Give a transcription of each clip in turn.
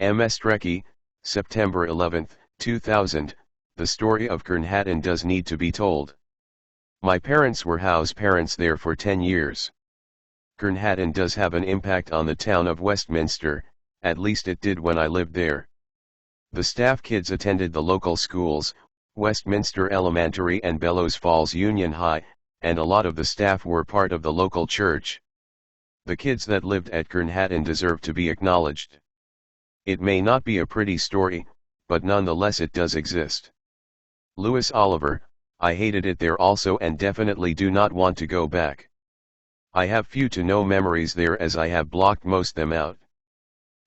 M.S. Strecky, September 11, 2000, the story of Kurn Hattin does need to be told. My parents were house parents there for 10 years. Kurn Hattin does have an impact on the town of Westminster, at least it did when I lived there. The staff kids attended the local schools, Westminster Elementary and Bellows Falls Union High, and a lot of the staff were part of the local church. The kids that lived at Kurn Hattin deserve to be acknowledged. It may not be a pretty story, but nonetheless it does exist. Lewis Oliver, I hated it there also and definitely do not want to go back. I have few to no memories there as I have blocked most them out.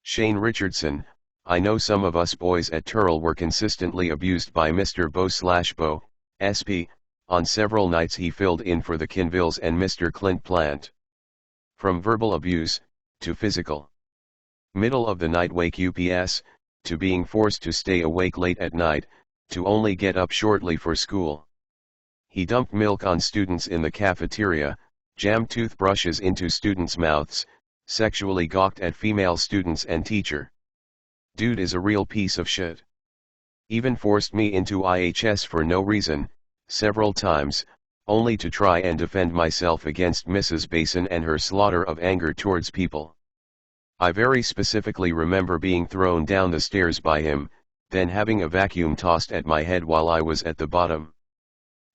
Shane Richardson, I know some of us boys at Turl were consistently abused by Mr. Bo/Bo, SP, on several nights he filled in for the Kinvilles and Mr. Clint Plant. From verbal abuse, to physical. Middle of the night wake UPS, to being forced to stay awake late at night, to only get up shortly for school. He dumped milk on students in the cafeteria, jammed toothbrushes into students' mouths, sexually gawked at female students and teacher. Dude is a real piece of shit. Even forced me into IHS for no reason, several times, only to try and defend myself against Mrs. Basin and her slaughter of anger towards people. I very specifically remember being thrown down the stairs by him, then having a vacuum tossed at my head while I was at the bottom.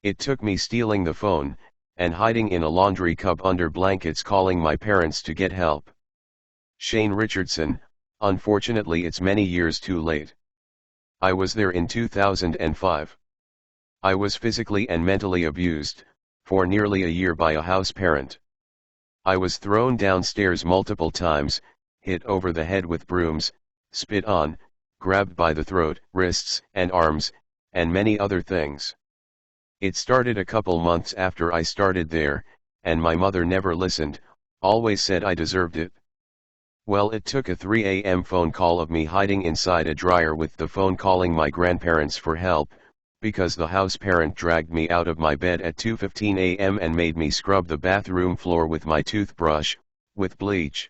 It took me stealing the phone, and hiding in a laundry cup under blankets calling my parents to get help. Shane Richardson, unfortunately it's many years too late. I was there in 2005. I was physically and mentally abused, for nearly a year by a house parent. I was thrown downstairs multiple times, hit over the head with brooms, spit on, grabbed by the throat, wrists and arms, and many other things. It started a couple months after I started there, and my mother never listened, always said I deserved it. Well, it took a 3 a.m. phone call of me hiding inside a dryer with the phone calling my grandparents for help, because the house parent dragged me out of my bed at 2:15 a.m. and made me scrub the bathroom floor with my toothbrush, with bleach.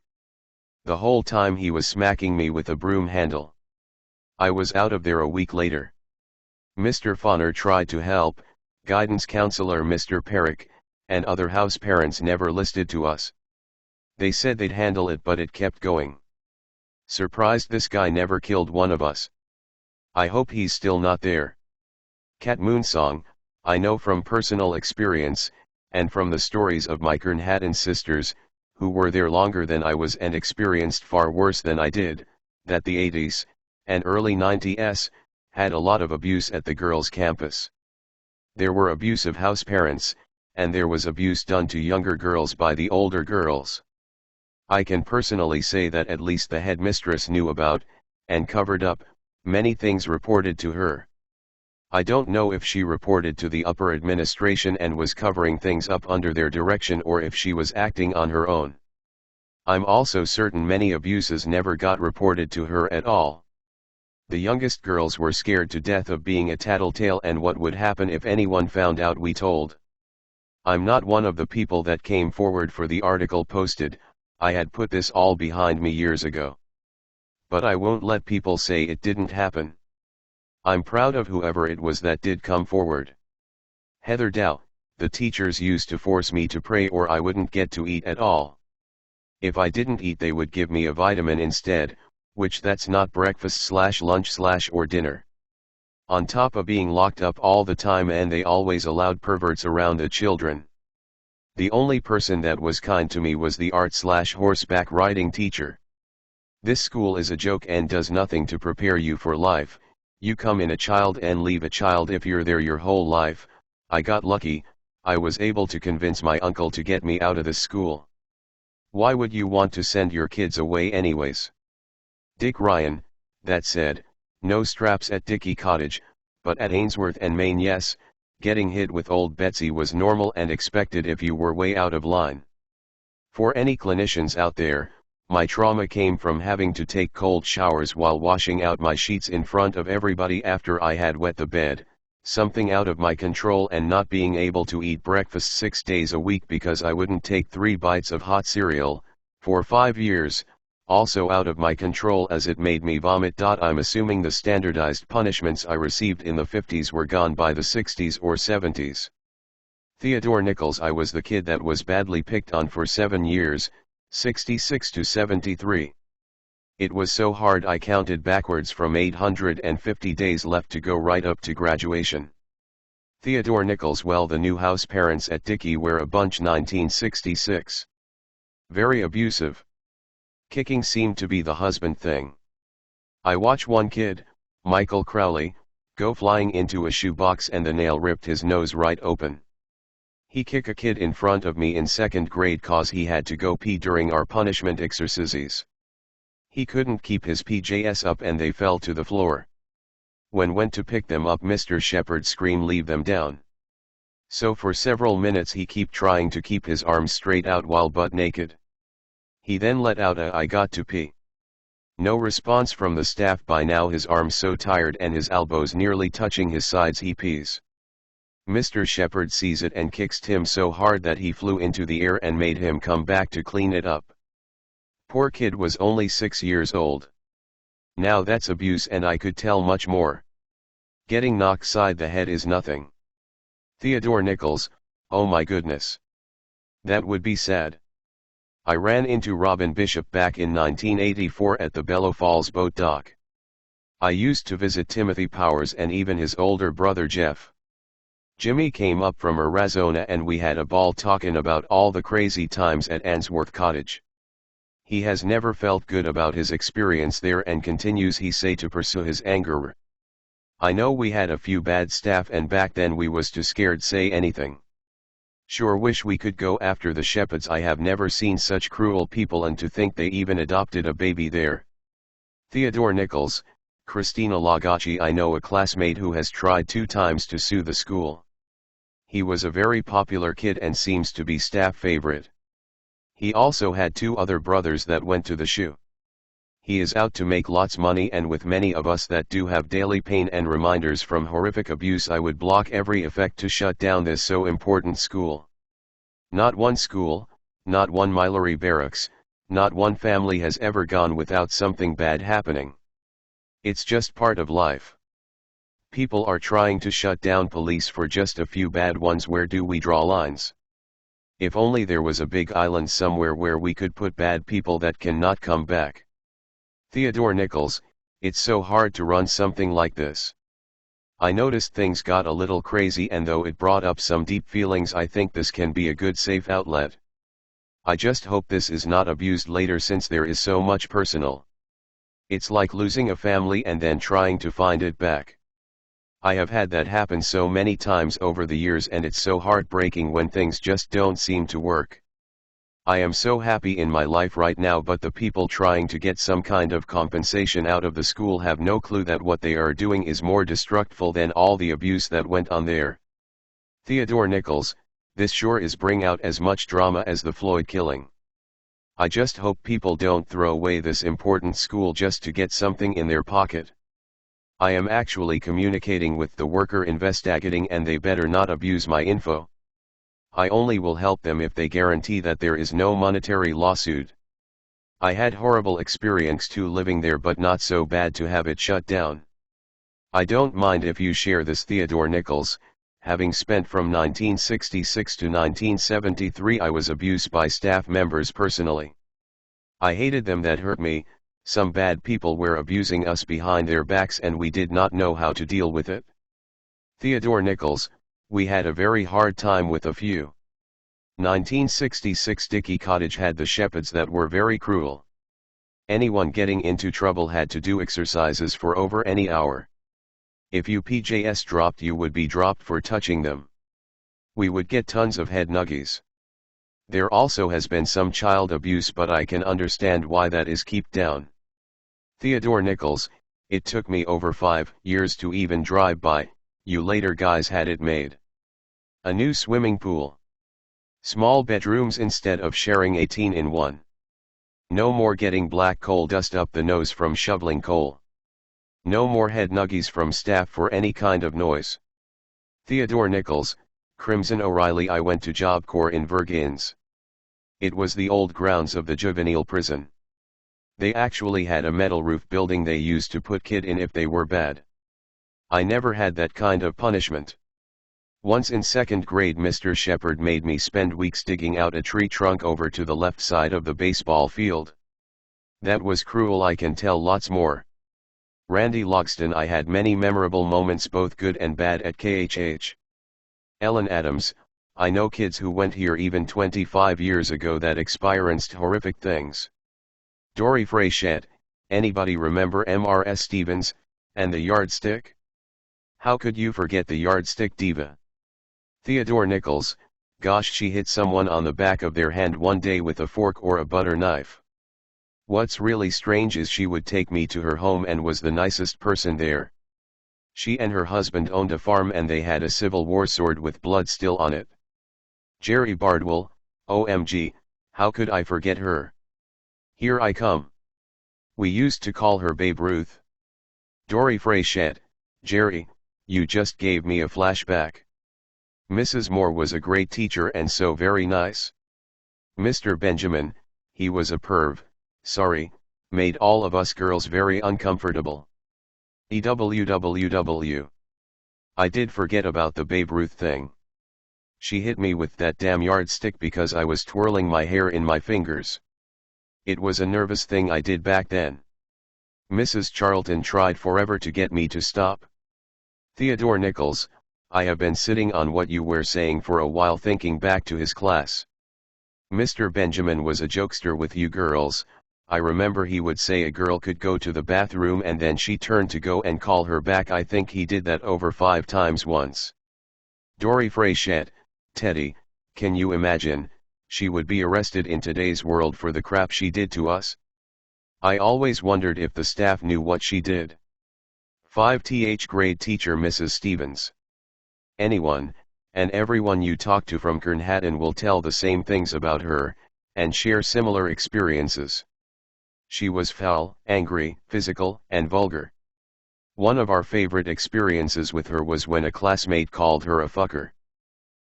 The whole time he was smacking me with a broom handle. I was out of there a week later. Mr. Fonner tried to help, guidance counselor Mr. Perrick, and other house parents never listened to us. They said they'd handle it but it kept going. Surprised this guy never killed one of us. I hope he's still not there. Cat Moonsong, I know from personal experience, and from the stories of my Kurn Hattin sisters, who were there longer than I was and experienced far worse than I did, that the 80s, and early 90s, had a lot of abuse at the girls' campus. There were abusive house parents, and there was abuse done to younger girls by the older girls. I can personally say that at least the headmistress knew about, and covered up, many things reported to her. I don't know if she reported to the upper administration and was covering things up under their direction or if she was acting on her own. I'm also certain many abuses never got reported to her at all. The youngest girls were scared to death of being a tattletale and what would happen if anyone found out we told. I'm not one of the people that came forward for the article posted, I had put this all behind me years ago. But I won't let people say it didn't happen. I'm proud of whoever it was that did come forward. Heather Dow, the teachers used to force me to pray or I wouldn't get to eat at all. If I didn't eat they would give me a vitamin instead, which that's not breakfast/lunch/or dinner. On top of being locked up all the time and they always allowed perverts around the children. The only person that was kind to me was the art/horseback riding teacher. This school is a joke and does nothing to prepare you for life. You come in a child and leave a child if you're there your whole life. I got lucky, I was able to convince my uncle to get me out of the school. Why would you want to send your kids away anyways? Dick Ryan, that said, no straps at Dickey Cottage, but at Ainsworth and Maine yes, getting hit with old Betsy was normal and expected if you were way out of line. For any clinicians out there, my trauma came from having to take cold showers while washing out my sheets in front of everybody after I had wet the bed, something out of my control and not being able to eat breakfast 6 days a week because I wouldn't take 3 bites of hot cereal. For 5 years, also out of my control as it made me vomit. I'm assuming the standardized punishments I received in the 50s were gone by the 60s or 70s. Theodore Nichols. I was the kid that was badly picked on for 7 years, 66 to 73. It was so hard I counted backwards from 850 days left to go right up to graduation. Theodore Nichols. Well, the new house parents at Dickey were a bunch. 1966. Very abusive. Kicking seemed to be the husband thing. I watch one kid, Michael Crowley, go flying into a shoebox and the nail ripped his nose right open. He kick a kid in front of me in 2nd grade cause he had to go pee during our punishment exercises. He couldn't keep his PJs up and they fell to the floor. When went to pick them up, Mr. Shepherd screamed, "Leave them down." So for several minutes he kept trying to keep his arms straight out while butt naked. He then let out a "I got to pee." No response from the staff. By now his arms so tired and his elbows nearly touching his sides he pees. Mr. Shepherd sees it and kicks him so hard that he flew into the air and made him come back to clean it up. Poor kid was only 6 years old. Now that's abuse, and I could tell much more. Getting knocked side the head is nothing. Theodore Nichols. Oh my goodness. That would be sad. I ran into Robin Bishop back in 1984 at the Bellow Falls boat dock. I used to visit Timothy Powers and even his older brother Jeff. Jimmy came up from Arizona and we had a ball talking about all the crazy times at Answorth Cottage. He has never felt good about his experience there and continues, he say, to pursue his anger. I know we had a few bad staff and back then we was too scared say anything. Sure wish we could go after the Shepherds. I have never seen such cruel people, and to think they even adopted a baby there. Theodore Nichols. Christina Lagaci. I know a classmate who has tried 2 times to sue the school. He was a very popular kid and seems to be staff favorite. He also had 2 other brothers that went to the SHU. He is out to make lots money, and with many of us that do have daily pain and reminders from horrific abuse, I would block every effect to shut down this so important school. Not one school, not one Military barracks, not one family has ever gone without something bad happening. It's just part of life. People are trying to shut down police for just a few bad ones. Where do we draw lines? If only there was a big island somewhere where we could put bad people that cannot come back. Theodore Nichols. It's so hard to run something like this. I noticed things got a little crazy, and though it brought up some deep feelings, I think this can be a good safe outlet. I just hope this is not abused later, since there is so much personal. It's like losing a family and then trying to find it back. I have had that happen so many times over the years, and it's so heartbreaking when things just don't seem to work. I am so happy in my life right now, but the people trying to get some kind of compensation out of the school have no clue that what they are doing is more destructive than all the abuse that went on there. Theodore Nichols. This sure is bring out as much drama as the Floyd killing. I just hope people don't throw away this important school just to get something in their pocket. I am actually communicating with the worker investigating, and they better not abuse my info. I only will help them if they guarantee that there is no monetary lawsuit. I had horrible experience too living there, but not so bad to have it shut down. I don't mind if you share this. Theodore Nichols. Having spent from 1966 to 1973, I was abused by staff members personally. I hated them, that hurt me. Some bad people were abusing us behind their backs and we did not know how to deal with it. Theodore Nichols. We had a very hard time with a few. 1966 Dickey Cottage had the Shepherds that were very cruel. Anyone getting into trouble had to do exercises for over any hour. If you PJs dropped, you would be dropped for touching them. We would get tons of head nuggies. There also has been some child abuse, but I can understand why that is kept down. Theodore Nichols. It took me over 5 years to even drive by. You later guys had it made. A new swimming pool. Small bedrooms instead of sharing 18 in one. No more getting black coal dust up the nose from shoveling coal. No more head nuggies from staff for any kind of noise. Theodore Nichols. Crimson O'Reilly. I went to Job Corps in Vergins. It was the old grounds of the juvenile prison. They actually had a metal roof building they used to put kid in if they were bad. I never had that kind of punishment. Once in second grade Mr. Shepherd made me spend weeks digging out a tree trunk over to the left side of the baseball field. That was cruel. I can tell lots more. Randy Logston. I had many memorable moments, both good and bad, at KHH. Ellen Adams. I know kids who went here even 25 years ago that experienced horrific things. Dory Frechette. Anybody remember Mrs. Stevens, and the yardstick? How could you forget the yardstick diva? Theodore Nichols. Gosh, she hit someone on the back of their hand one day with a fork or a butter knife. What's really strange is she would take me to her home and was the nicest person there. She and her husband owned a farm and they had a Civil War sword with blood still on it. Jerry Bardwell. OMG, how could I forget her? Here I come. We used to call her Babe Ruth. Dory Frechette. Jerry, you just gave me a flashback. Mrs. Moore was a great teacher and so very nice. Mr. Benjamin, he was a perv, sorry, made all of us girls very uncomfortable. EWWW. I did forget about the Babe Ruth thing. She hit me with that damn yardstick because I was twirling my hair in my fingers. It was a nervous thing I did back then. Mrs. Charlton tried forever to get me to stop. Theodore Nichols. I have been sitting on what you were saying for a while, thinking back to his class. Mr. Benjamin was a jokester with you girls. I remember he would say a girl could go to the bathroom and then she turned to go and call her back. I think he did that over 5 times once. Dory Frechette. Teddy, can you imagine, she would be arrested in today's world for the crap she did to us? I always wondered if the staff knew what she did. 5th grade teacher Mrs. Stevens. Anyone, and everyone you talk to from Kurn Hattin will tell the same things about her, and share similar experiences. She was foul, angry, physical, and vulgar. One of our favorite experiences with her was when a classmate called her a fucker.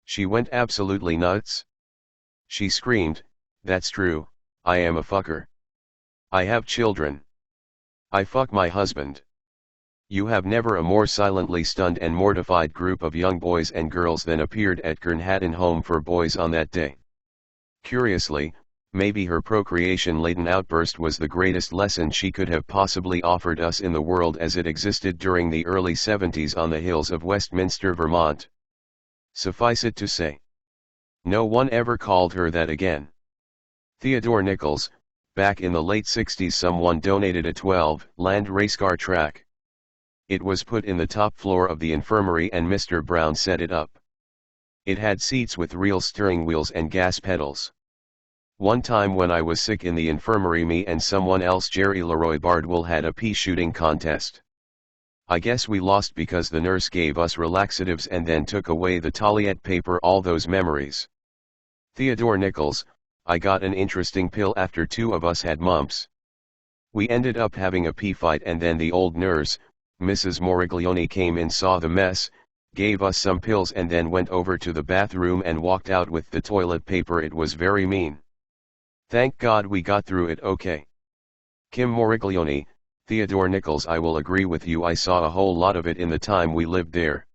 She went absolutely nuts. She screamed, "That's true, I am a fucker. I have children. I fuck my husband." You have never a more silently stunned and mortified group of young boys and girls than appeared at Kurn Hattin Home for Boys on that day. Curiously, maybe her procreation-laden outburst was the greatest lesson she could have possibly offered us in the world as it existed during the early 70s on the hills of Westminster, Vermont. Suffice it to say, no one ever called her that again. Theodore Nichols. Back in the late 60s someone donated a 12-land racecar track. It was put in the top floor of the infirmary and Mr. Brown set it up. It had seats with real steering wheels and gas pedals. One time when I was sick in the infirmary, me and someone else, Jerry Leroy Bardwell, had a pea shooting contest. I guess we lost because the nurse gave us relaxatives and then took away the toilet paper. All those memories. Theodore Nichols. I got an interesting pill after 2 of us had mumps. We ended up having a pee fight and then the old nurse, Mrs. Moriglione, came in, saw the mess, gave us some pills and then went over to the bathroom and walked out with the toilet paper. It was very mean. Thank God we got through it okay. Kim Moriglione. Theodore Nichols. I will agree with you, I saw a whole lot of it in the time we lived there.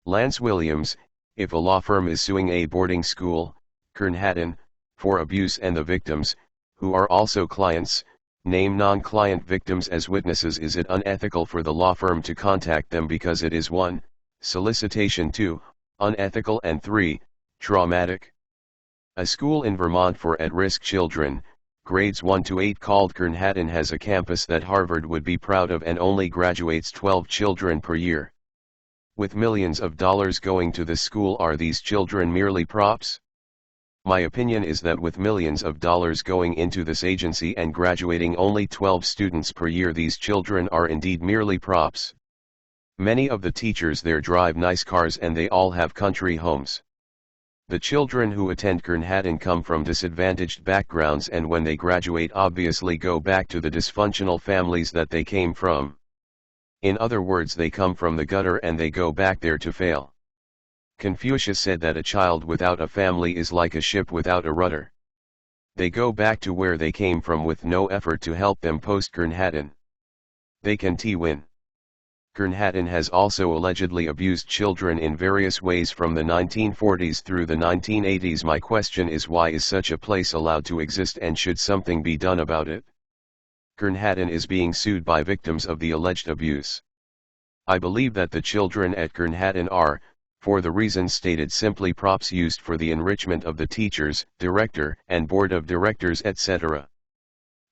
Lance Williams. If a law firm is suing a boarding school, Kurn Hattin, for abuse and the victims, who are also clients, name non-client victims as witnesses, is it unethical for the law firm to contact them because it is 1, solicitation, 2, unethical, and 3, traumatic? A school in Vermont for at-risk children, grades 1 to 8, called Kurn Hattin, has a campus that Harvard would be proud of and only graduates 12 children per year. With millions of dollars going to this school, are these children merely props? My opinion is that with millions of dollars going into this agency and graduating only 12 students per year, these children are indeed merely props. Many of the teachers there drive nice cars and they all have country homes. The children who attend Kurn Hattin come from disadvantaged backgrounds, and when they graduate obviously go back to the dysfunctional families that they came from. In other words, they come from the gutter and they go back there to fail. Confucius said that a child without a family is like a ship without a rudder. They go back to where they came from with no effort to help them post Kurn Hattin. They can win. Kurn Hattin has also allegedly abused children in various ways from the 1940s through the 1980s. My question is, why is such a place allowed to exist, and should something be done about it? Kurn Hattin is being sued by victims of the alleged abuse. I believe that the children at Kurn Hattin are, for the reasons stated, simply props used for the enrichment of the teachers, director, and board of directors, etc.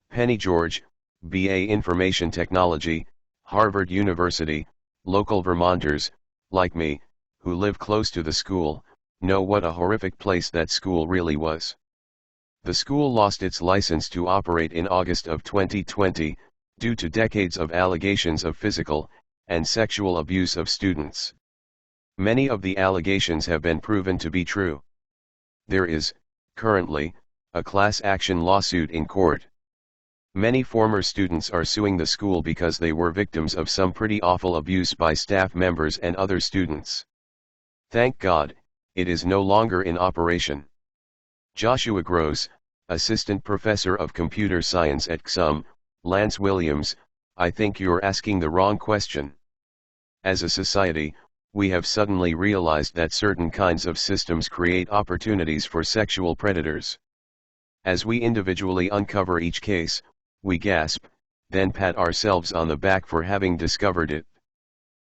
Penny George, B.A. Information Technology, Harvard University. Local Vermonters, like me, who live close to the school, know what a horrific place that school really was. The school lost its license to operate in August of 2020, due to decades of allegations of physical and sexual abuse of students. Many of the allegations have been proven to be true. There is, currently, a class action lawsuit in court. Many former students are suing the school because they were victims of some pretty awful abuse by staff members and other students. Thank God, it is no longer in operation. Joshua Gross, Assistant Professor of Computer Science at XUM, Lance Williams, I think you're asking the wrong question. As a society, we have suddenly realized that certain kinds of systems create opportunities for sexual predators. As we individually uncover each case, we gasp, then pat ourselves on the back for having discovered it.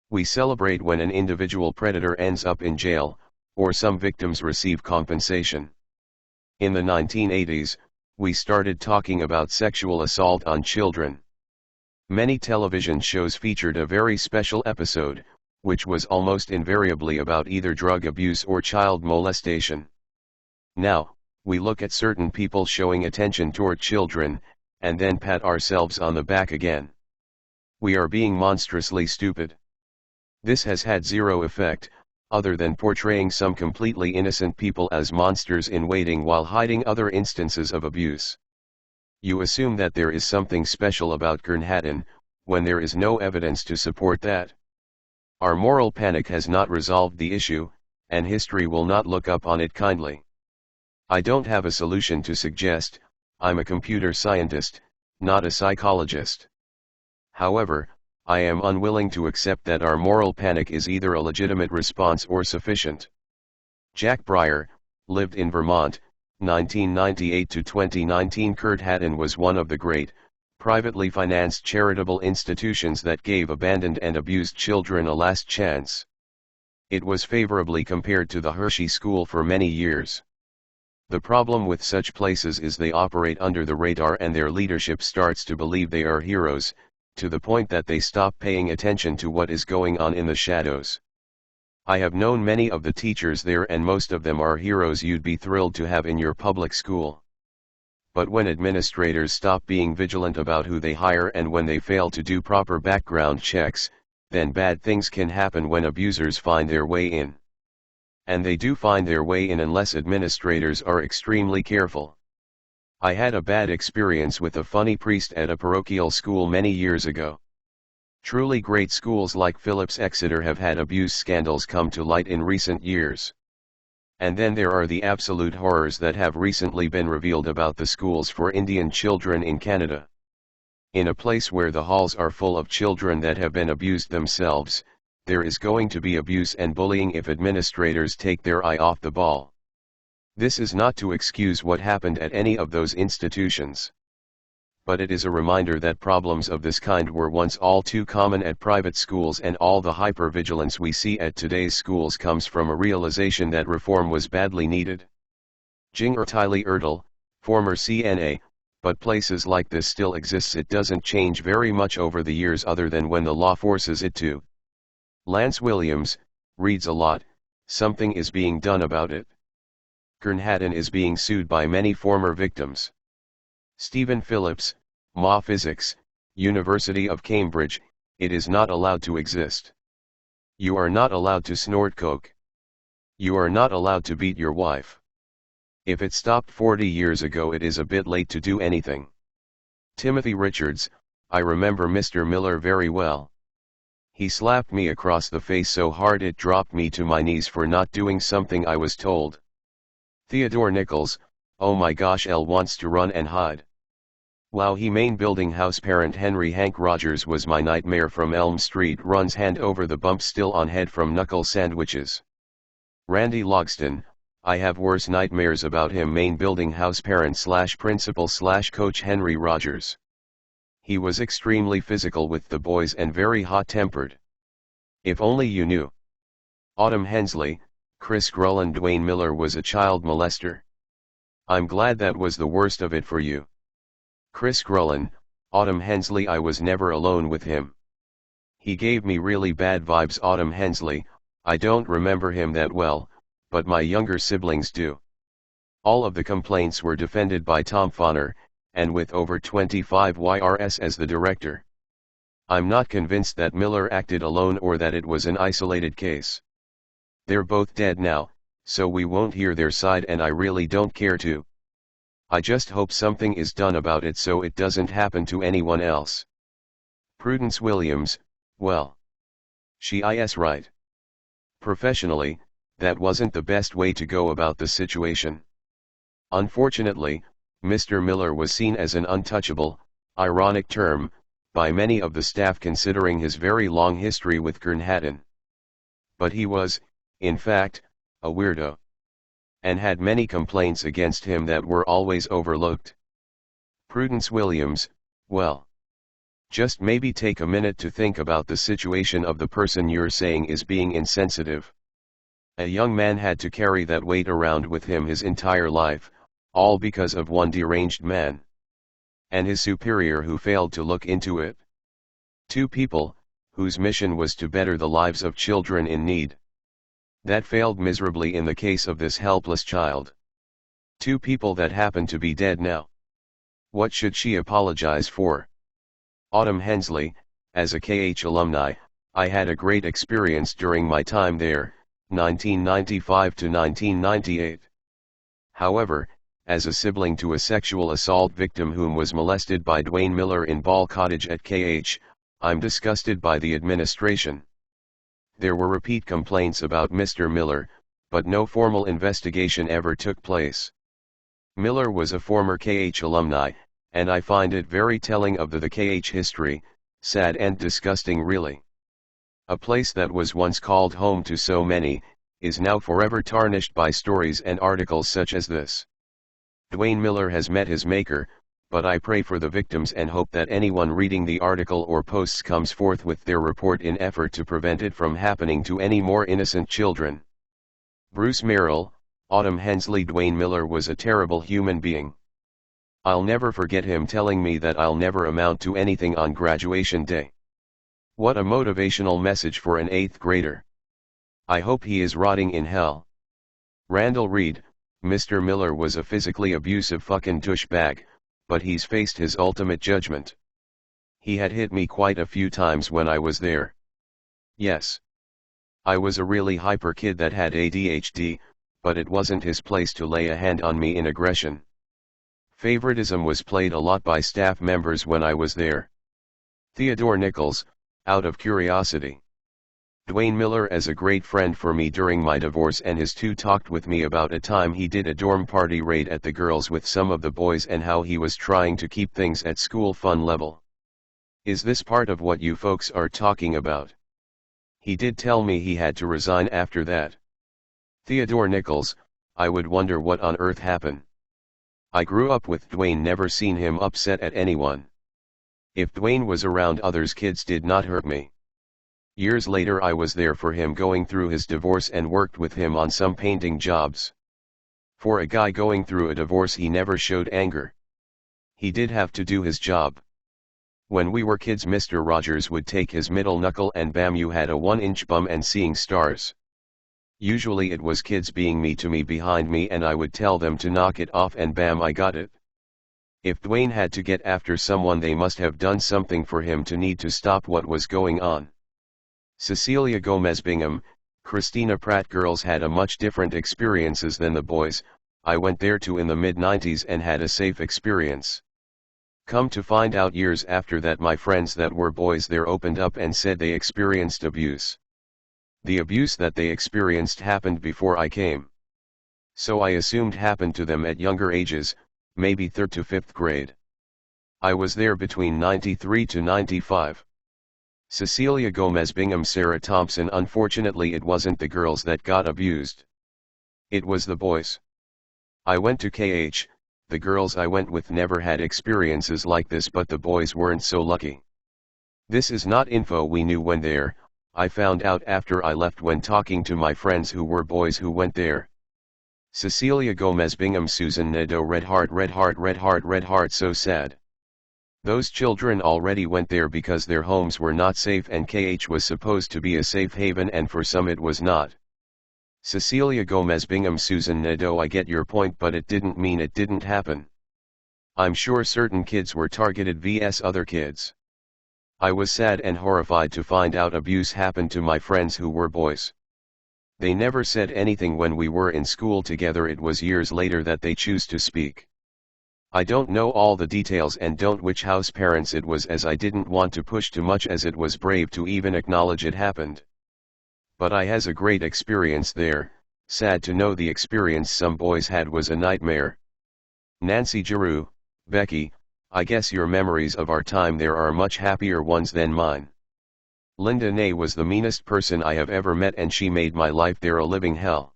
We celebrate when an individual predator ends up in jail, or some victims receive compensation. In the 1980s, we started talking about sexual assault on children. Many television shows featured a very special episode, which was almost invariably about either drug abuse or child molestation. Now, we look at certain people showing attention toward children, and then pat ourselves on the back again. We are being monstrously stupid. This has had zero effect, other than portraying some completely innocent people as monsters in waiting while hiding other instances of abuse. You assume that there is something special about Kurn Hattin, when there is no evidence to support that. Our moral panic has not resolved the issue, and history will not look up on it kindly. I don't have a solution to suggest. I'm a computer scientist, not a psychologist. However, I am unwilling to accept that our moral panic is either a legitimate response or sufficient. Jack Breyer, lived in Vermont, 1998 to 2019. Kurn Hattin was one of the great, privately financed charitable institutions that gave abandoned and abused children a last chance. It was favorably compared to the Hershey School for many years. The problem with such places is they operate under the radar, and their leadership starts to believe they are heroes, to the point that they stop paying attention to what is going on in the shadows. I have known many of the teachers there, and most of them are heroes you'd be thrilled to have in your public school. But when administrators stop being vigilant about who they hire, and when they fail to do proper background checks, then bad things can happen when abusers find their way in. And they do find their way in unless administrators are extremely careful. I had a bad experience with a funny priest at a parochial school many years ago. Truly great schools like Phillips Exeter have had abuse scandals come to light in recent years. And then there are the absolute horrors that have recently been revealed about the schools for Indian children in Canada. In a place where the halls are full of children that have been abused themselves, there is going to be abuse and bullying if administrators take their eye off the ball. This is not to excuse what happened at any of those institutions. But it is a reminder that problems of this kind were once all too common at private schools, and all the hypervigilance we see at today's schools comes from a realization that reform was badly needed. Jing Ertili Ertel, former CNA, but places like this still exists. It doesn't change very much over the years other than when the law forces it to. Lance Williams, reads a lot, something is being done about it. Kurn Hattin is being sued by many former victims. Stephen Phillips, Ma Physics, University of Cambridge, it is not allowed to exist. You are not allowed to snort coke. You are not allowed to beat your wife. If it stopped 40 years ago, it is a bit late to do anything. Timothy Richards, I remember Mr. Miller very well. He slapped me across the face so hard it dropped me to my knees for not doing something I was told. Theodore Nichols, Oh my gosh, L wants to run and hide. Wow, he main building house parent Henry Hank Rogers was my nightmare from Elm Street, runs hand over the bump still on head from knuckle sandwiches. Randy Logston, I have worse nightmares about him main building house parent slash principal slash coach Henry Rogers. He was extremely physical with the boys and very hot-tempered. If only you knew. Autumn Hensley, Chris Grullan Dwayne Miller was a child molester. I'm glad that was the worst of it for you. Chris Grullan, Autumn Hensley, I was never alone with him. He gave me really bad vibes. Autumn Hensley, I don't remember him that well, but my younger siblings do. All of the complaints were defended by Tom Fonner, and with over 25 YRS as the director. I'm not convinced that Miller acted alone or that it was an isolated case. They're both dead now, so we won't hear their side, and I really don't care to. I just hope something is done about it so it doesn't happen to anyone else. Prudence Williams, well. She is right. Professionally, that wasn't the best way to go about the situation. Unfortunately, Mr. Miller was seen as an untouchable, ironic term, by many of the staff considering his very long history with Kurn Hattin. But he was, in fact, a weirdo. And had many complaints against him that were always overlooked. Prudence Williams, well. Just maybe take a minute to think about the situation of the person you're saying is being insensitive. A young man had to carry that weight around with him his entire life, all because of one deranged man. And his superior who failed to look into it. Two people, whose mission was to better the lives of children in need. That failed miserably in the case of this helpless child. Two people that happen to be dead now. What should she apologize for? Autumn Hensley, as a KH alumni, I had a great experience during my time there, 1995 to 1998. However, as a sibling to a sexual assault victim whom was molested by Dwayne Miller in Ball Cottage at KH, I'm disgusted by the administration. There were repeat complaints about Mr. Miller, but no formal investigation ever took place. Miller was a former KH alumni, and I find it very telling of the KH history, sad and disgusting really. A place that was once called home to so many, is now forever tarnished by stories and articles such as this. Dwayne Miller has met his maker, but I pray for the victims and hope that anyone reading the article or posts comes forth with their report in effort to prevent it from happening to any more innocent children. Bruce Merrill, Autumn Hensley. Dwayne Miller was a terrible human being. I'll never forget him telling me that I'll never amount to anything on graduation day. What a motivational message for an 8th grader. I hope he is rotting in hell. Randall Reed, Mr. Miller was a physically abusive fucking douchebag, but he's faced his ultimate judgment. He had hit me quite a few times when I was there. Yes. I was a really hyper kid that had ADHD, but it wasn't his place to lay a hand on me in aggression. Favoritism was played a lot by staff members when I was there. Theodore Nichols, out of curiosity. Dwayne Miller as a great friend for me during my divorce, and his two talked with me about a time he did a dorm party raid at the girls with some of the boys and how he was trying to keep things at school fun level. Is this part of what you folks are talking about? He did tell me he had to resign after that. Theodore Nichols, I would wonder what on earth happened. I grew up with Dwayne, never seen him upset at anyone. If Dwayne was around, others kids did not hurt me. Years later I was there for him going through his divorce and worked with him on some painting jobs. For a guy going through a divorce, he never showed anger. He did have to do his job. When we were kids, Mr. Rogers would take his middle knuckle and bam, you had a 1-inch bum and seeing stars. Usually it was kids being mean to me behind me and I would tell them to knock it off and bam, I got it. If Dwayne had to get after someone, they must have done something for him to need to stop what was going on. Cecilia Gomez Bingham, Christina Pratt. Girls had a much different experiences than the boys. I went there too in the mid-90s and had a safe experience. Come to find out years after that, my friends that were boys there opened up and said they experienced abuse. The abuse that they experienced happened before I came. So I assumed happened to them at younger ages, maybe 3rd to 5th grade. I was there between 93 to 95. Cecilia Gomez Bingham Sarah Thompson. Unfortunately it wasn't the girls that got abused. It was the boys. I went to KH, the girls I went with never had experiences like this, but the boys weren't so lucky. This is not info we knew when there, I found out after I left when talking to my friends who were boys who went there. Cecilia Gomez Bingham Susan Nadeau red heart so sad. Those children already went there because their homes were not safe and KH was supposed to be a safe haven, and for some it was not. Cecilia Gomez Bingham Susan Nadeau, I get your point, but it didn't mean it didn't happen. I'm sure certain kids were targeted vs other kids. I was sad and horrified to find out abuse happened to my friends who were boys. They never said anything when we were in school together. It was years later that they choose to speak. I don't know all the details and don't which house parents it was, as I didn't want to push too much, as it was brave to even acknowledge it happened. But I has a great experience there. Sad to know the experience some boys had was a nightmare. Nancy Giroux, Becky, I guess your memories of our time there are much happier ones than mine. Linda Nay was the meanest person I have ever met, and she made my life there a living hell.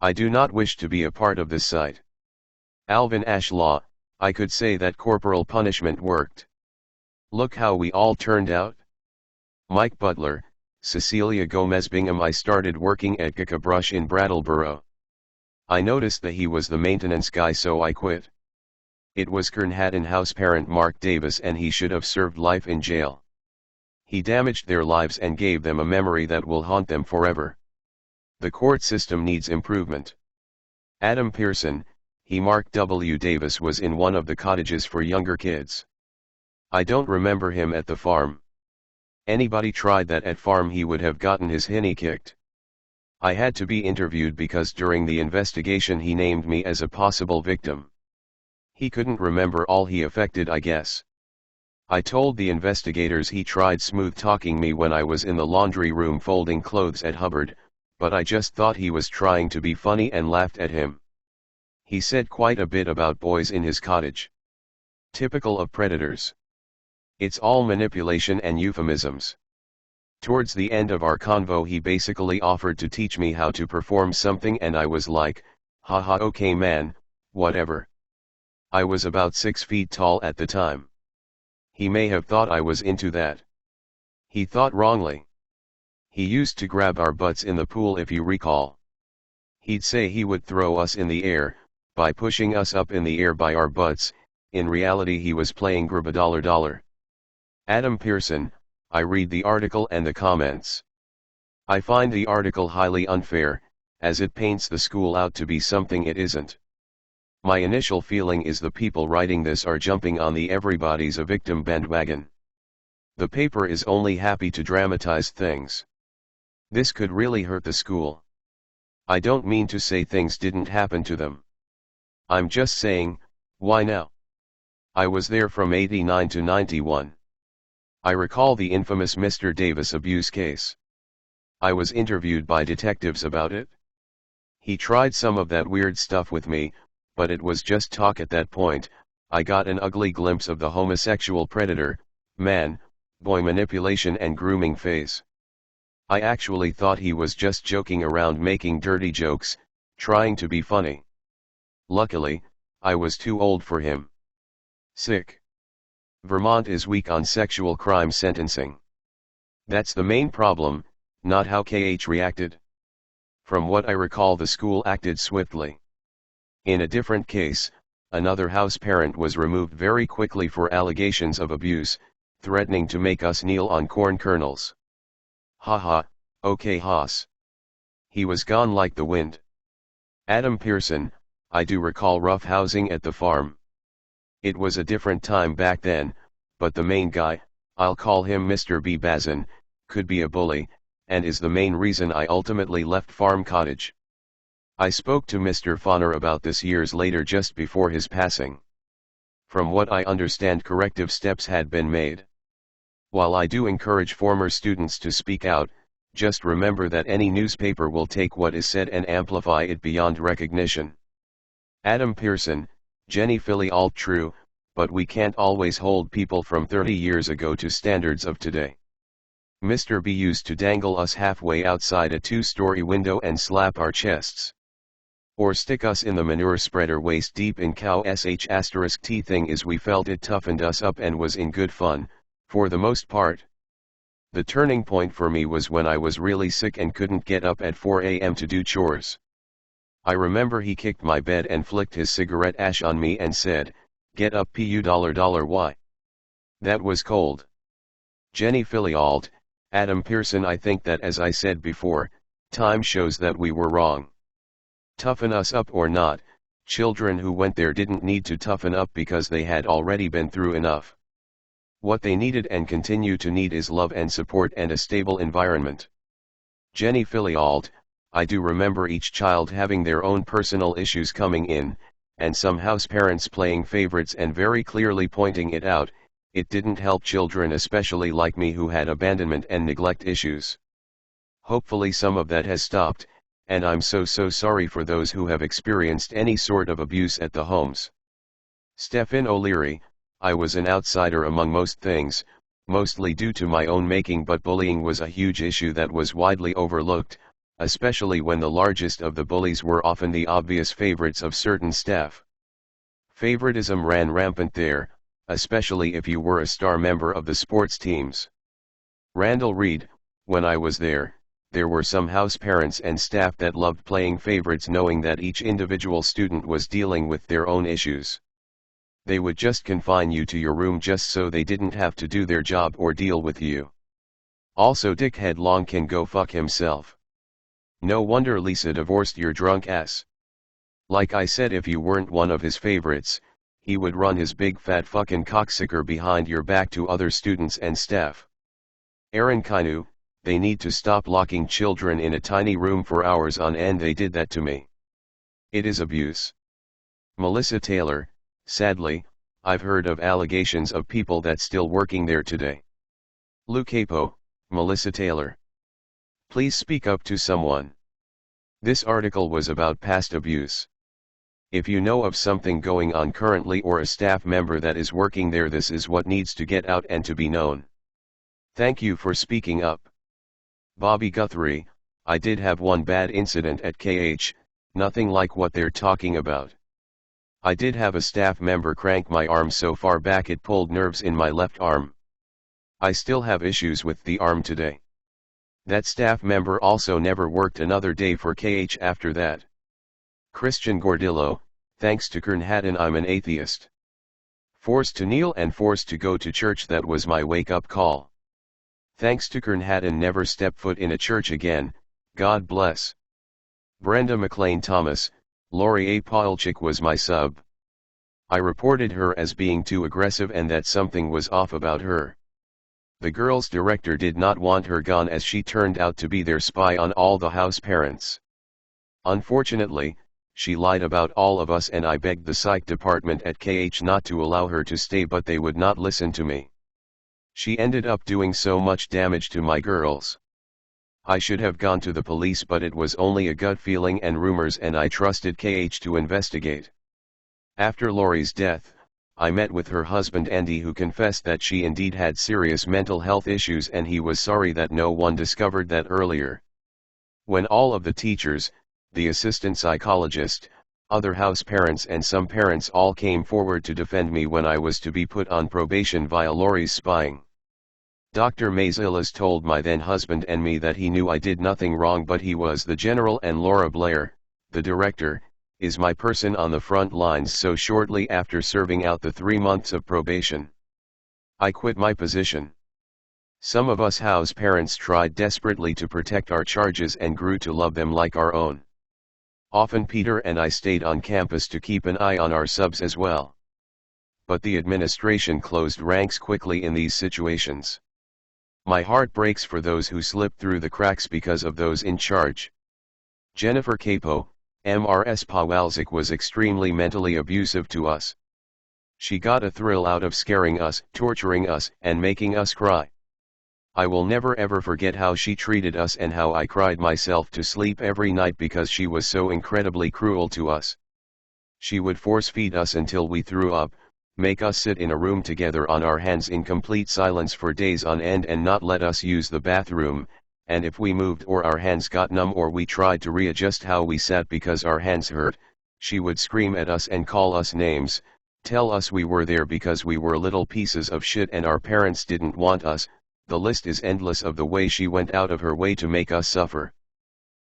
I do not wish to be a part of this site. Alvin Ashlaw, I could say that corporal punishment worked. Look how we all turned out. Mike Butler, Cecilia Gomez Bingham. I started working at Gaka Brush in Brattleboro. I noticed that he was the maintenance guy, so I quit. It was Kurn Hattin house parent Mark Davis, and he should have served life in jail. He damaged their lives and gave them a memory that will haunt them forever. The court system needs improvement. Adam Pearson, he Mark W. Davis was in one of the cottages for younger kids. I don't remember him at the farm. Anybody tried that at farm he would have gotten his hinny kicked. I had to be interviewed because during the investigation he named me as a possible victim. He couldn't remember all he affected, I guess. I told the investigators he tried smooth talking me when I was in the laundry room folding clothes at Hubbard, but I just thought he was trying to be funny and laughed at him. He said quite a bit about boys in his cottage. Typical of predators. It's all manipulation and euphemisms. Towards the end of our convo he basically offered to teach me how to perform something, and I was like, haha, okay man, whatever. I was about 6 feet tall at the time. He may have thought I was into that. He thought wrongly. He used to grab our butts in the pool, if you recall. He'd say he would throw us in the air, by pushing us up in the air by our butts. In reality he was playing grab a dollar. Adam Pearson, I read the article and the comments. I find the article highly unfair, as it paints the school out to be something it isn't. My initial feeling is the people writing this are jumping on the everybody's a victim bandwagon. The paper is only happy to dramatize things. This could really hurt the school. I don't mean to say things didn't happen to them. I'm just saying, why now? I was there from 89 to 91. I recall the infamous Mr. Davis abuse case. I was interviewed by detectives about it. He tried some of that weird stuff with me, but it was just talk at that point. I got an ugly glimpse of the homosexual predator, man, boy manipulation and grooming phase. I actually thought he was just joking around, making dirty jokes, trying to be funny. Luckily, I was too old for him. Sick. Vermont is weak on sexual crime sentencing. That's the main problem, not how KH reacted. From what I recall, the school acted swiftly. In a different case, another house parent was removed very quickly for allegations of abuse, threatening to make us kneel on corn kernels. Haha, okay Haas. He was gone like the wind. Adam Pearson, I do recall rough housing at the farm. It was a different time back then, but the main guy, I'll call him Mr. B. Bazin, could be a bully, and is the main reason I ultimately left Farm Cottage. I spoke to Mr. Fauner about this years later, just before his passing. From what I understand, corrective steps had been made. While I do encourage former students to speak out, just remember that any newspaper will take what is said and amplify it beyond recognition. Adam Pearson, Jenny Philly. All true, but we can't always hold people from 30 years ago to standards of today. Mr. B used to dangle us halfway outside a 2-story window and slap our chests. Or stick us in the manure spreader waist deep in cow sh*t. Thing is, we felt it toughened us up and was in good fun, for the most part. The turning point for me was when I was really sick and couldn't get up at 4 a.m. to do chores. I remember he kicked my bed and flicked his cigarette ash on me and said, "Get up $why?" That was cold. Jenny Philly. Alt, Adam Pearson. I think that, as I said before, time shows that we were wrong. Toughen us up or not, children who went there didn't need to toughen up because they had already been through enough. What they needed and continue to need is love and support and a stable environment. Jenny Philly. Alt, I do remember each child having their own personal issues coming in, and some house parents playing favorites and very clearly pointing it out. It didn't help children, especially like me, who had abandonment and neglect issues. Hopefully some of that has stopped, and I'm so sorry for those who have experienced any sort of abuse at the homes. Stephen O'Leary, I was an outsider among most things, mostly due to my own making, but bullying was a huge issue that was widely overlooked, especially when the largest of the bullies were often the obvious favorites of certain staff. Favoritism ran rampant there, especially if you were a star member of the sports teams. Randall Reed, when I was there were some house parents and staff that loved playing favorites, knowing that each individual student was dealing with their own issues. They would just confine you to your room just so they didn't have to do their job or deal with you. Also, dickhead Long can go fuck himself. No wonder Lisa divorced your drunk ass. Like I said, if you weren't one of his favorites, he would run his big fat fucking cocksucker behind your back to other students and staff. Aaron Kainu, they need to stop locking children in a tiny room for hours on end. They did that to me. It is abuse. Melissa Taylor, sadly, I've heard of allegations of people that still working there today. Lou Capo, Melissa Taylor. Please speak up to someone. This article was about past abuse. If you know of something going on currently or a staff member that is working there, this is what needs to get out and to be known. Thank you for speaking up. Bobby Guthrie, I did have one bad incident at KH, nothing like what they're talking about. I did have a staff member crank my arm so far back it pulled nerves in my left arm. I still have issues with the arm today. That staff member also never worked another day for KH after that. Christian Gordillo, thanks to Kurn Hattin I'm an atheist. Forced to kneel and forced to go to church, that was my wake-up call. Thanks to Kurn Hattin never step foot in a church again, God bless. Brenda McLean Thomas, Lori A. Paulchik was my sub. I reported her as being too aggressive and that something was off about her. The girls' director did not want her gone as she turned out to be their spy on all the house parents. Unfortunately, she lied about all of us and I begged the psych department at KH not to allow her to stay, but they would not listen to me. She ended up doing so much damage to my girls. I should have gone to the police, but it was only a gut feeling and rumors, and I trusted KH to investigate. After Lori's death, I met with her husband Andy, who confessed that she indeed had serious mental health issues and he was sorry that no one discovered that earlier. When all of the teachers, the assistant psychologist, other house parents and some parents all came forward to defend me when I was to be put on probation via Lori's spying. Dr. Mazilas told my then husband and me that he knew I did nothing wrong, but he was the general and Laura Blair, the director, is my person on the front lines. So shortly after serving out the 3 months of probation, I quit my position. Some of us house parents tried desperately to protect our charges and grew to love them like our own. Often Peter and I stayed on campus to keep an eye on our subs as well. But the administration closed ranks quickly in these situations. My heart breaks for those who slip through the cracks because of those in charge. Jennifer Capo, MRS Pawalczyk, was extremely mentally abusive to us. She got a thrill out of scaring us, torturing us, and making us cry. I will never ever forget how she treated us and how I cried myself to sleep every night because she was so incredibly cruel to us. She would force feed us until we threw up, make us sit in a room together on our hands in complete silence for days on end and not let us use the bathroom, and if we moved or our hands got numb or we tried to readjust how we sat because our hands hurt, she would scream at us and call us names, tell us we were there because we were little pieces of shit and our parents didn't want us. The list is endless of the way she went out of her way to make us suffer.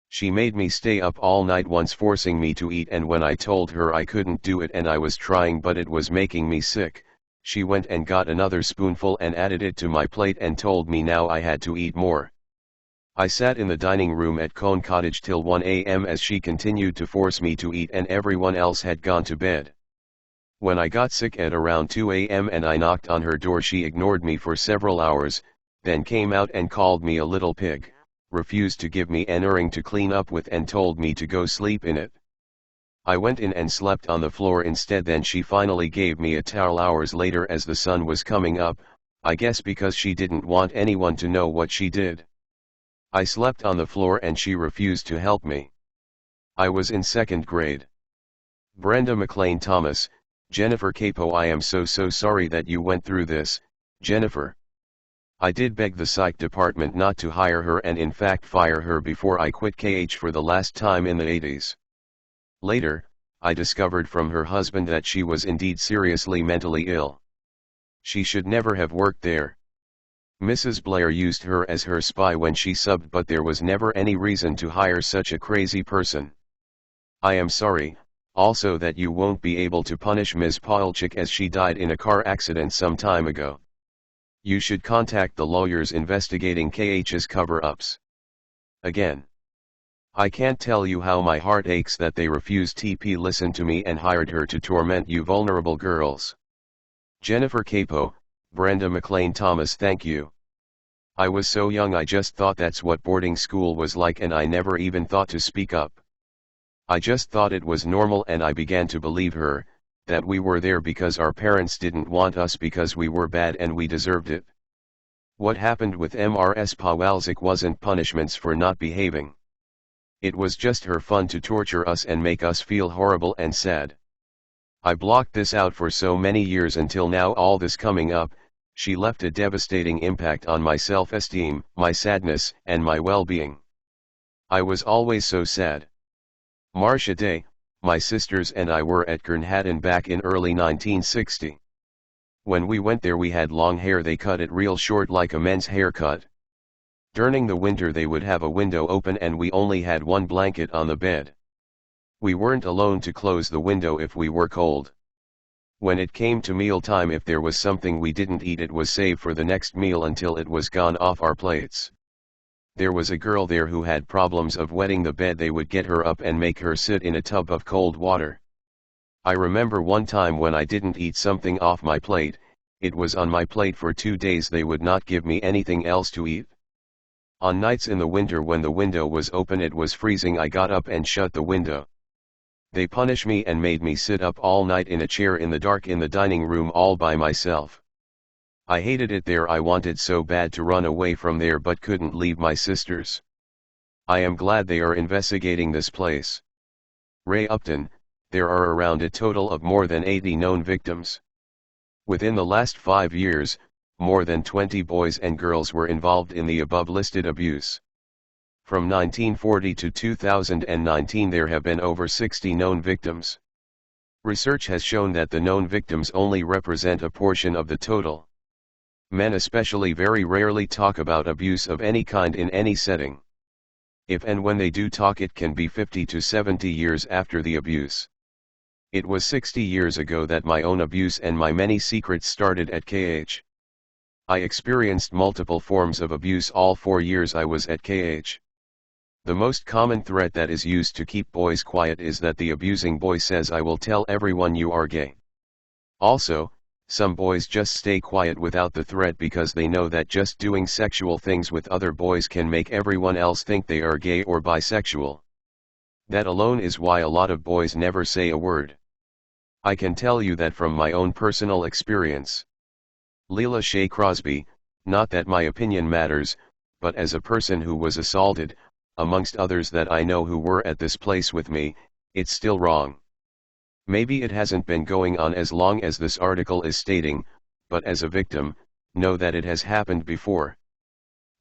She made me stay up all night once forcing me to eat, and when I told her I couldn't do it and I was trying but it was making me sick, she went and got another spoonful and added it to my plate and told me now I had to eat more. I sat in the dining room at Kurn Cottage till 1 a.m. as she continued to force me to eat and everyone else had gone to bed. When I got sick at around 2 a.m. and I knocked on her door, she ignored me for several hours, then came out and called me a little pig, refused to give me an earring to clean up with and told me to go sleep in it. I went in and slept on the floor instead. Then she finally gave me a towel hours later as the sun was coming up, I guess because she didn't want anyone to know what she did. I slept on the floor and she refused to help me. I was in 2nd grade. Brenda McLean Thomas, Jennifer Capo. I am so sorry that you went through this, Jennifer. I did beg the psych department not to hire her and in fact fire her before I quit KH for the last time in the 80s. Later, I discovered from her husband that she was indeed seriously mentally ill. She should never have worked there. Mrs. Blair used her as her spy when she subbed, but there was never any reason to hire such a crazy person. I am sorry, also, that you won't be able to punish Ms. Polchik as she died in a car accident some time ago. You should contact the lawyers investigating KH's cover-ups. Again. I can't tell you how my heart aches that they refused TP listen to me and hired her to torment you vulnerable girls. Jennifer Capo, Brenda McLean Thomas. Thank you. I was so young, I just thought that's what boarding school was like and I never even thought to speak up. I just thought it was normal and I began to believe her, that we were there because our parents didn't want us because we were bad and we deserved it. What happened with Mrs. Pawalczyk wasn't punishments for not behaving. It was just her fun to torture us and make us feel horrible and sad. I blocked this out for so many years until now all this coming up. She left a devastating impact on my self-esteem, my sadness, and my well-being. I was always so sad. Marcia Day, my sisters and I were at Kurn Hattin back in early 1960. When we went there we had long hair, they cut it real short like a men's haircut. During the winter they would have a window open and we only had one blanket on the bed. We weren't alone to close the window if we were cold. When it came to mealtime, if there was something we didn't eat it was saved for the next meal until it was gone off our plates. There was a girl there who had problems of wetting the bed. They would get her up and make her sit in a tub of cold water. I remember one time when I didn't eat something off my plate, it was on my plate for 2 days. They would not give me anything else to eat. On nights in the winter when the window was open it was freezing, I got up and shut the window. They punished me and made me sit up all night in a chair in the dark in the dining room all by myself. I hated it there. I wanted so bad to run away from there but couldn't leave my sisters. I am glad they are investigating this place. Ray Upton, there are around a total of more than 80 known victims. Within the last 5 years, more than 20 boys and girls were involved in the above listed abuse. From 1940 to 2019 there have been over 60 known victims. Research has shown that the known victims only represent a portion of the total. Men especially very rarely talk about abuse of any kind in any setting. If and when they do talk, it can be 50 to 70 years after the abuse. It was 60 years ago that my own abuse and my many secrets started at KH. I experienced multiple forms of abuse all 4 years I was at KH. The most common threat that is used to keep boys quiet is that the abusing boy says, "I will tell everyone you are gay." Also, some boys just stay quiet without the threat because they know that just doing sexual things with other boys can make everyone else think they are gay or bisexual. That alone is why a lot of boys never say a word. I can tell you that from my own personal experience. Leela Shea Crosby, Not that my opinion matters, but as a person who was assaulted, amongst others that I know who were at this place with me, it's still wrong. Maybe it hasn't been going on as long as this article is stating, but as a victim, know that it has happened before.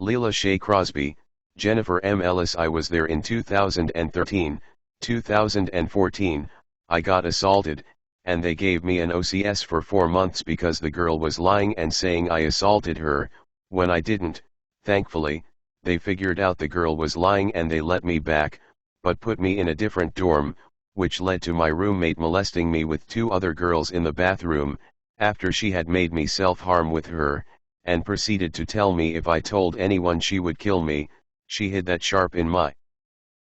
Leela Shea Crosby, Jennifer M. Ellis. I was there in 2013, 2014, I got assaulted, and they gave me an OCS for 4 months because the girl was lying and saying I assaulted her, when I didn't. Thankfully, they figured out the girl was lying and they let me back, but put me in a different dorm, which led to my roommate molesting me with 2 other girls in the bathroom, after she had made me self-harm with her, and proceeded to tell me if I told anyone she would kill me. She hid that sharp in my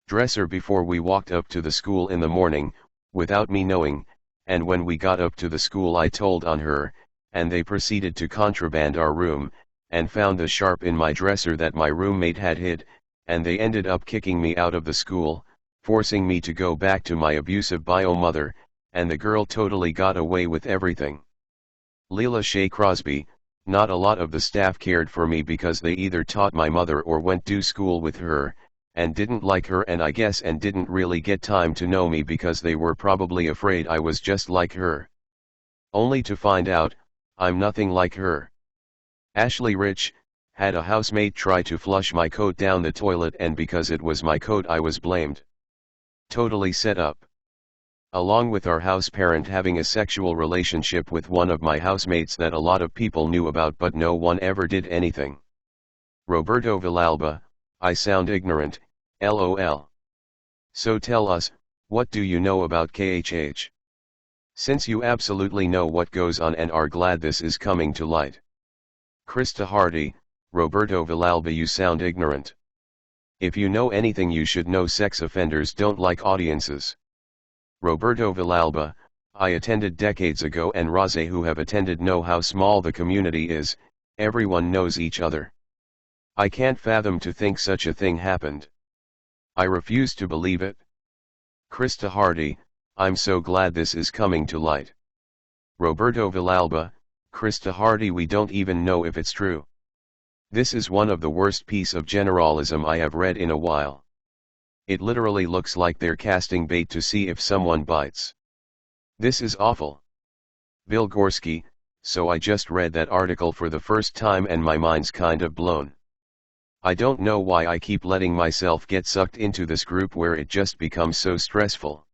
dresser before we walked up to the school in the morning, without me knowing, and when we got up to the school I told on her, and they proceeded to contraband our room, and found the sharp in my dresser that my roommate had hid, and they ended up kicking me out of the school, forcing me to go back to my abusive bio mother, and the girl totally got away with everything. Leela Shea Crosby, not a lot of the staff cared for me because they either taught my mother or went to school with her, and didn't like her and I guess and didn't really get time to know me because they were probably afraid I was just like her. Only to find out, I'm nothing like her. Ashley Rich, had a housemate try to flush my coat down the toilet and because it was my coat I was blamed. Totally set up. Along with our house parent having a sexual relationship with one of my housemates that a lot of people knew about but no one ever did anything. Roberto Villalba, I sound ignorant, LOL. So tell us, what do you know about KHH? Since you absolutely know what goes on and are glad this is coming to light. Krista Hardy, Roberto Villalba, you sound ignorant. If you know anything you should know sex offenders don't like audiences. Roberto Villalba, I attended decades ago and Raze who have attended know how small the community is, everyone knows each other. I can't fathom to think such a thing happened. I refuse to believe it. Krista Hardy, I'm so glad this is coming to light. Roberto Villalba, Krista Hardy, we don't even know if it's true. This is one of the worst piece of generalism I have read in a while. It literally looks like they're casting bait to see if someone bites. This is awful. Bill Gorski, so I just read that article for the first time and my mind's kind of blown. I don't know why I keep letting myself get sucked into this group where it just becomes so stressful.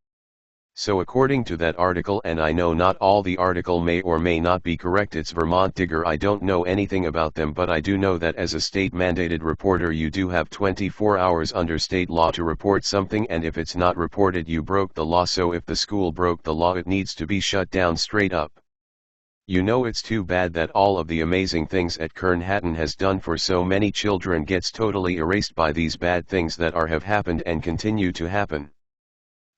So according to that article, and I know not all the article may or may not be correct, it's Vermont Digger, I don't know anything about them, but I do know that as a state-mandated reporter you do have 24 hours under state law to report something, and if it's not reported you broke the law, so if the school broke the law it needs to be shut down straight up. You know, it's too bad that all of the amazing things at Kurn Hattin has done for so many children gets totally erased by these bad things that have happened and continue to happen.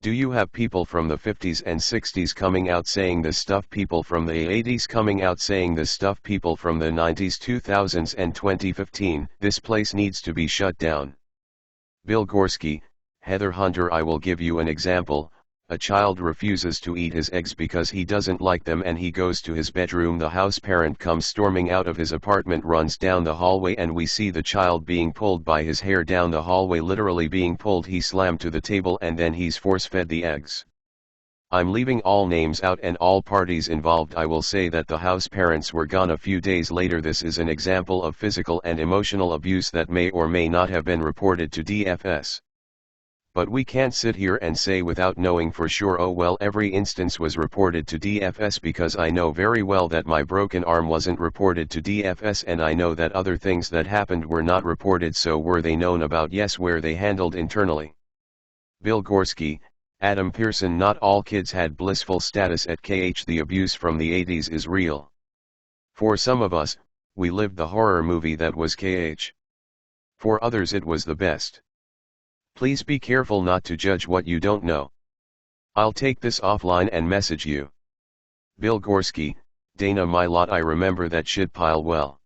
Do you have people from the 50s and 60s coming out saying this stuff, people from the 80s coming out saying this stuff, people from the 90s, 2000s and 2015, this place needs to be shut down. Bill Gorski, Heather Hunter, I will give you an example. A child refuses to eat his eggs because he doesn't like them and he goes to his bedroom. The house parent comes storming out of his apartment, runs down the hallway, and we see the child being pulled by his hair down the hallway, literally being pulled. He slammed to the table and then he's force-fed the eggs. I'm leaving all names out and all parties involved. I will say that the house parents were gone a few days later. This is an example of physical and emotional abuse that may or may not have been reported to DFS. But we can't sit here and say without knowing for sure, oh well, every instance was reported to DFS, because I know very well that my broken arm wasn't reported to DFS, and I know that other things that happened were not reported. So were they known about? Yes. Were they handled internally? Bill Gorski, Adam Pearson, not all kids had blissful status at KH. The abuse from the 80s is real. For some of us, we lived the horror movie that was KH. For others it was the best. Please be careful not to judge what you don't know. I'll take this offline and message you. Bill Gorski, Dana, my lot, I remember that shit pile well.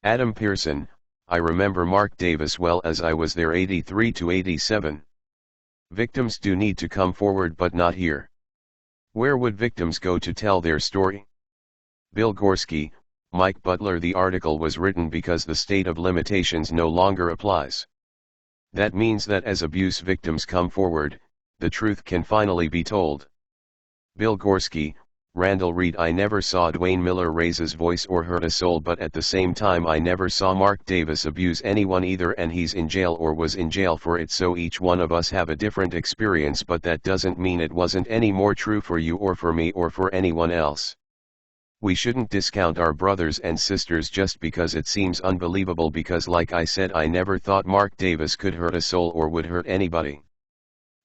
Adam Pearson, I remember Mark Davis well, as I was there 83 to 87. Victims do need to come forward, but not here. Where would victims go to tell their story? Bill Gorski, Mike Butler. The article was written because the state of limitations no longer applies. That means that as abuse victims come forward, the truth can finally be told. Bill Gorski, Randall Reed. I never saw Dwayne Miller raise his voice or hurt a soul, but at the same time I never saw Mark Davis abuse anyone either, and he's in jail or was in jail for it, so each one of us have a different experience, but that doesn't mean it wasn't any more true for you or for me or for anyone else. We shouldn't discount our brothers and sisters just because it seems unbelievable, because like I said, I never thought Mark Davis could hurt a soul or would hurt anybody.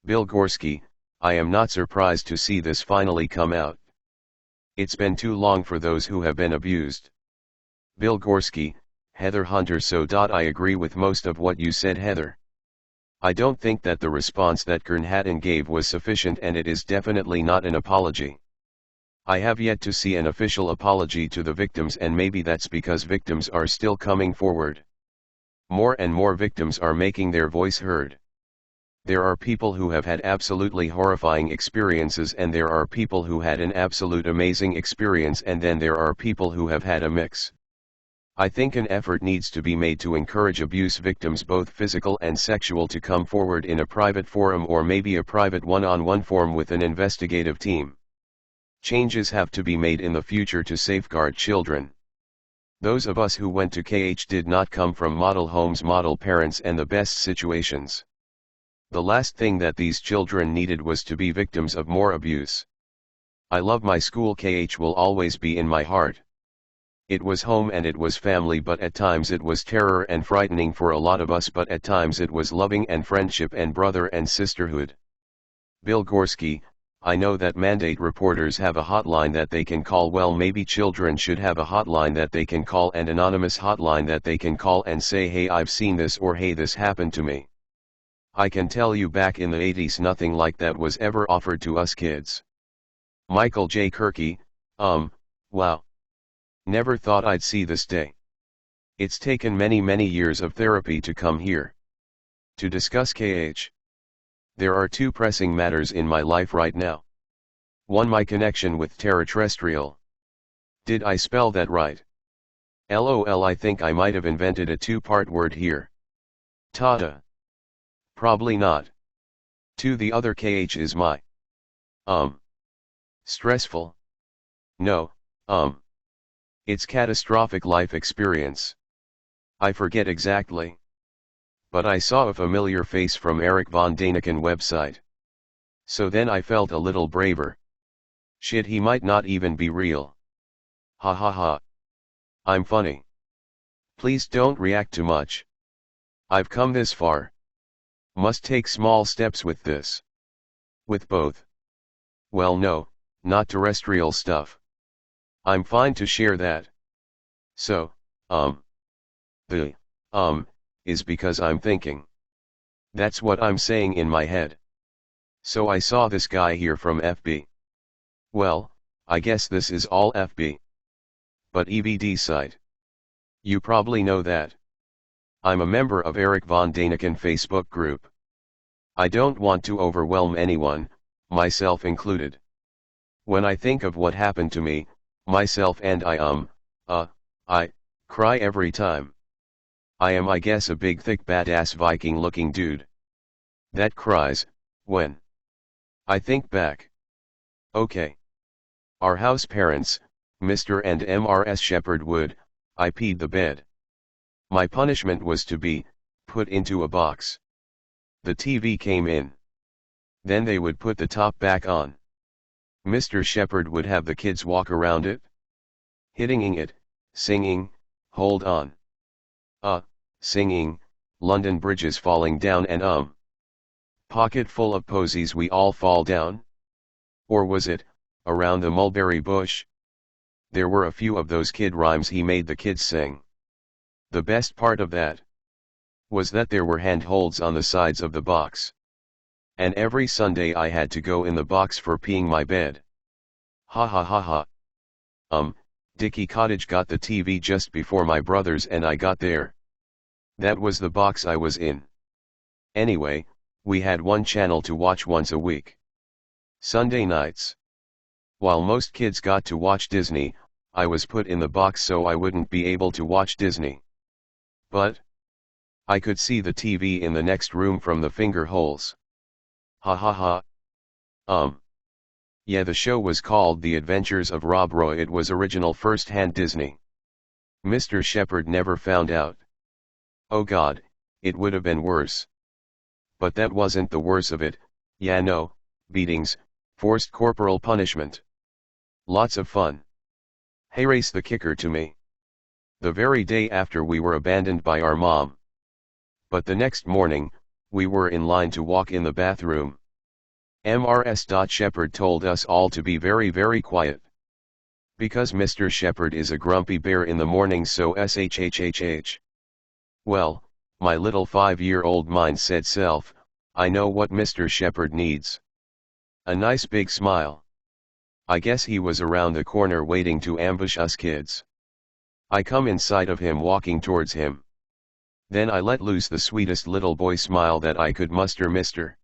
Bill Gorski, I am not surprised to see this finally come out. It's been too long for those who have been abused. Bill Gorski, Heather Hunter. So I agree with most of what you said, Heather. I don't think that the response that Kurn Hattin gave was sufficient, and it is definitely not an apology. I have yet to see an official apology to the victims, and maybe that's because victims are still coming forward. More and more victims are making their voice heard. There are people who have had absolutely horrifying experiences, and there are people who had an absolute amazing experience, and then there are people who have had a mix. I think an effort needs to be made to encourage abuse victims, both physical and sexual, to come forward in a private forum or maybe a private one-on-one forum with an investigative team. Changes have to be made in the future to safeguard children. Those of us who went to KH did not come from model homes, model parents, and the best situations. The last thing that these children needed was to be victims of more abuse. I love my school. KH will always be in my heart. It was home and it was family, but at times it was terror and frightening for a lot of us, but at times it was loving and friendship and brother and sisterhood. Bill Gorski, I know that mandate reporters have a hotline that they can call. Well, maybe children should have a hotline that they can call, an anonymous hotline that they can call and say, hey, I've seen this, or hey, this happened to me. I can tell you back in the 80s nothing like that was ever offered to us kids. Michael J. Kirky, wow. Never thought I'd see this day. It's taken many years of therapy to come here. To discuss KH. There are two pressing matters in my life right now. One, my connection with terrestrial. Did I spell that right? LOL, I think I might have invented a two-part word here. Tada. Probably not. 2, the other KH is my. Stressful? No, it's catastrophic life experience. I forget exactly. But I saw a familiar face from Eric von Däniken website. So then I felt a little braver. Shit, he might not even be real. Ha ha ha. I'm funny. Please don't react too much. I've come this far. Must take small steps with this. With both. Well, no, not terrestrial stuff. I'm fine to share that. So, the, is because I'm thinking. That's what I'm saying in my head. So I saw this guy here from FB. Well, I guess this is all FB. But EVD site. You probably know that. I'm a member of Eric von Däniken Facebook group. I don't want to overwhelm anyone, myself included. When I think of what happened to me, myself and I cry every time. I am, I guess, a big thick badass Viking looking dude. That cries, when I think back. Okay. Our house parents, Mr. and Mrs. Shepherd would, I peed the bed. My punishment was to be put into a box. The TV came in. Then they would put the top back on. Mr. Shepherd would have the kids walk around it, hitting it, singing, hold on. Singing, London Bridges falling down, and pocket full of posies we all fall down? Or was it, around the mulberry bush? There were a few of those kid rhymes he made the kids sing. The best part of that was that there were handholds on the sides of the box. And every Sunday I had to go in the box for peeing my bed. Ha ha ha ha. Dicky Cottage got the TV just before my brothers and I got there. That was the box I was in. Anyway, we had one channel to watch once a week. Sunday nights. While most kids got to watch Disney, I was put in the box so I wouldn't be able to watch Disney. But I could see the TV in the next room from the finger holes. Ha ha ha. Yeah, the show was called The Adventures of Rob Roy. It was original first-hand Disney. Mr. Shepard never found out. Oh God, it would have been worse. But that wasn't the worst of it. Yeah, no, beatings, forced corporal punishment. Lots of fun. Hey, race the kicker to me. The very day after we were abandoned by our mom. But the next morning, we were in line to walk in the bathroom. Mrs. Shepard told us all to be very very quiet. Because Mr. Shepard is a grumpy bear in the morning, so shhhh. Well, my little 5-year-old mind said self, I know what Mr. Shepard needs. A nice big smile. I guess he was around the corner waiting to ambush us kids. I come inside of him walking towards him. Then I let loose the sweetest little boy smile that I could muster, mister.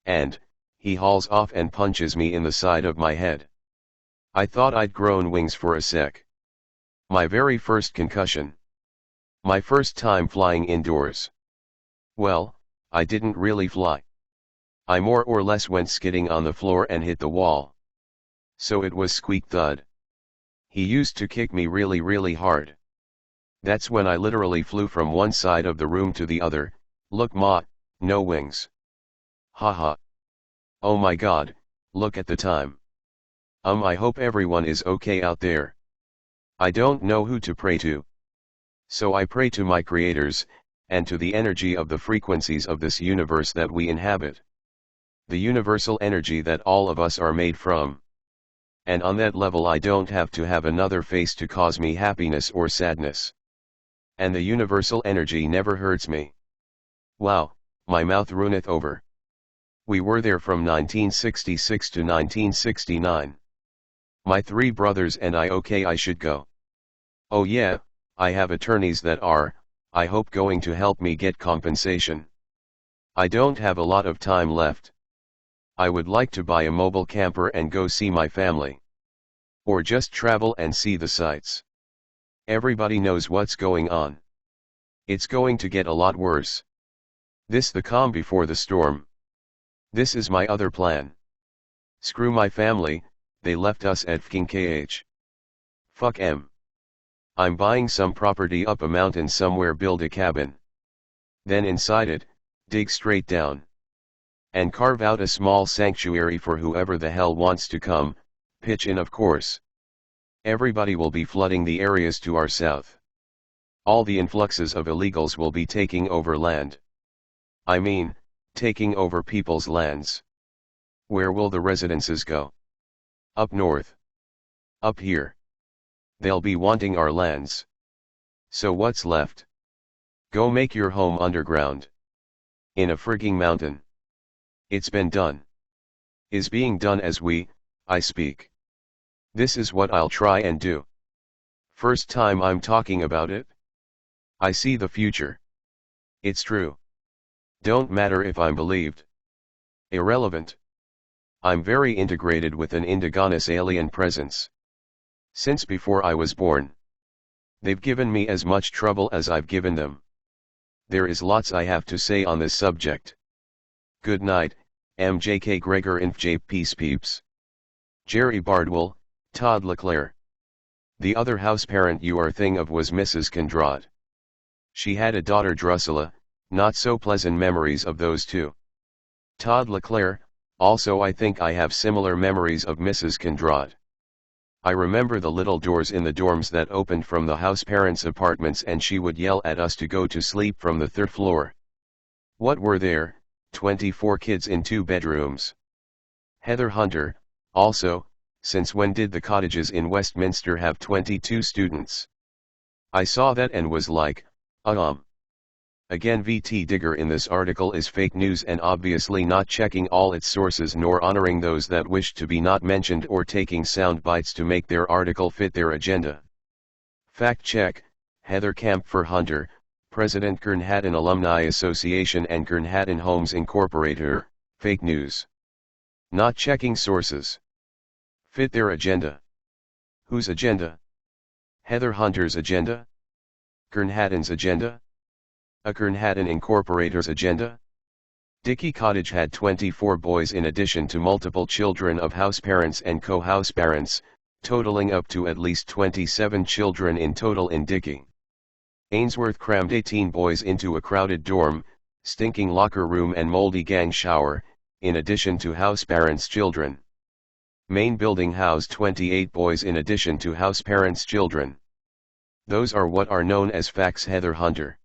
And he hauls off and punches me in the side of my head. I thought I'd grown wings for a sec. My very first concussion. My first time flying indoors. Well, I didn't really fly. I more or less went skidding on the floor and hit the wall. So it was squeak thud. He used to kick me really really hard. That's when I literally flew from one side of the room to the other. Look ma, no wings. Haha. Oh my God, look at the time. I hope everyone is okay out there. I don't know who to pray to. So I pray to my creators, and to the energy of the frequencies of this universe that we inhabit. The universal energy that all of us are made from. And on that level I don't have to have another face to cause me happiness or sadness. And the universal energy never hurts me. Wow, my mouth runneth over. We were there from 1966 to 1969. My 3 brothers and I. Okay, I should go. Oh yeah, I have attorneys that are, I hope, going to help me get compensation. I don't have a lot of time left. I would like to buy a mobile camper and go see my family. Or just travel and see the sights. Everybody knows what's going on. It's going to get a lot worse. This the calm before the storm. This is my other plan. Screw my family, they left us at fking kh. Fuck em. I'm buying some property up a mountain somewhere, build a cabin. Then inside it, dig straight down. And carve out a small sanctuary for whoever the hell wants to come, pitch in of course. Everybody will be flooding the areas to our south. All the influxes of illegals will be taking over land. I mean, taking over people's lands. Where will the residences go? Up north. Up here. They'll be wanting our lands. So what's left? Go make your home underground. In a frigging mountain. It's been done. Is being done as I speak. This is what I'll try and do. First time I'm talking about it. I see the future. It's true. Don't matter if I'm believed. Irrelevant. I'm very integrated with an indigenous alien presence. Since before I was born. They've given me as much trouble as I've given them. There is lots I have to say on this subject. Good night, MJK Gregor Inf J Peace Peeps. Jerry Bardwell, Todd LeClaire. The other house parent you are thing of was Mrs. Condrad. She had a daughter Drusilla, not so pleasant memories of those two. Todd LeClaire, also I think I have similar memories of Mrs. Condrad. I remember the little doors in the dorms that opened from the house parents' apartments and she would yell at us to go to sleep from the 3rd floor. What were there, 24 kids in 2 bedrooms. Heather Hunter, also, since when did the cottages in Westminster have 22 students? I saw that and was like, Again, VT Digger in this article is fake news and obviously not checking all its sources nor honoring those that wish to be not mentioned or taking sound bites to make their article fit their agenda. Fact check, Heather Kampfer Hunter, President Kurn Hattin Alumni Association and Kurn Hattin Homes Incorporator, fake news. Not checking sources. Fit their agenda. Whose agenda? Heather Hunter's agenda? Kurn Hattin's agenda? A Kurn Hattin Incorporator's agenda? Dickey Cottage had 24 boys in addition to multiple children of house parents and co-house parents, totaling up to at least 27 children in total in Dickey. Ainsworth crammed 18 boys into a crowded dorm, stinking locker room and moldy gang shower, in addition to house parents' children. Main building housed 28 boys in addition to house parents' children. Those are what are known as facts, Heather Hunter.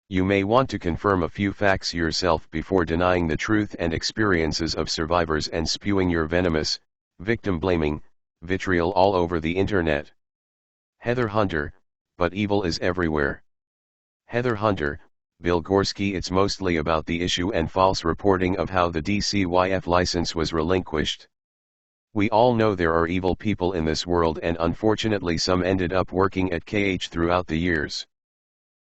You may want to confirm a few facts yourself before denying the truth and experiences of survivors and spewing your venomous, victim-blaming, vitriol all over the internet. Heather Hunter, but evil is everywhere. Heather Hunter, Bill Gorski. It's mostly about the issue and false reporting of how the DCYF license was relinquished. We all know there are evil people in this world, and unfortunately some ended up working at KH throughout the years.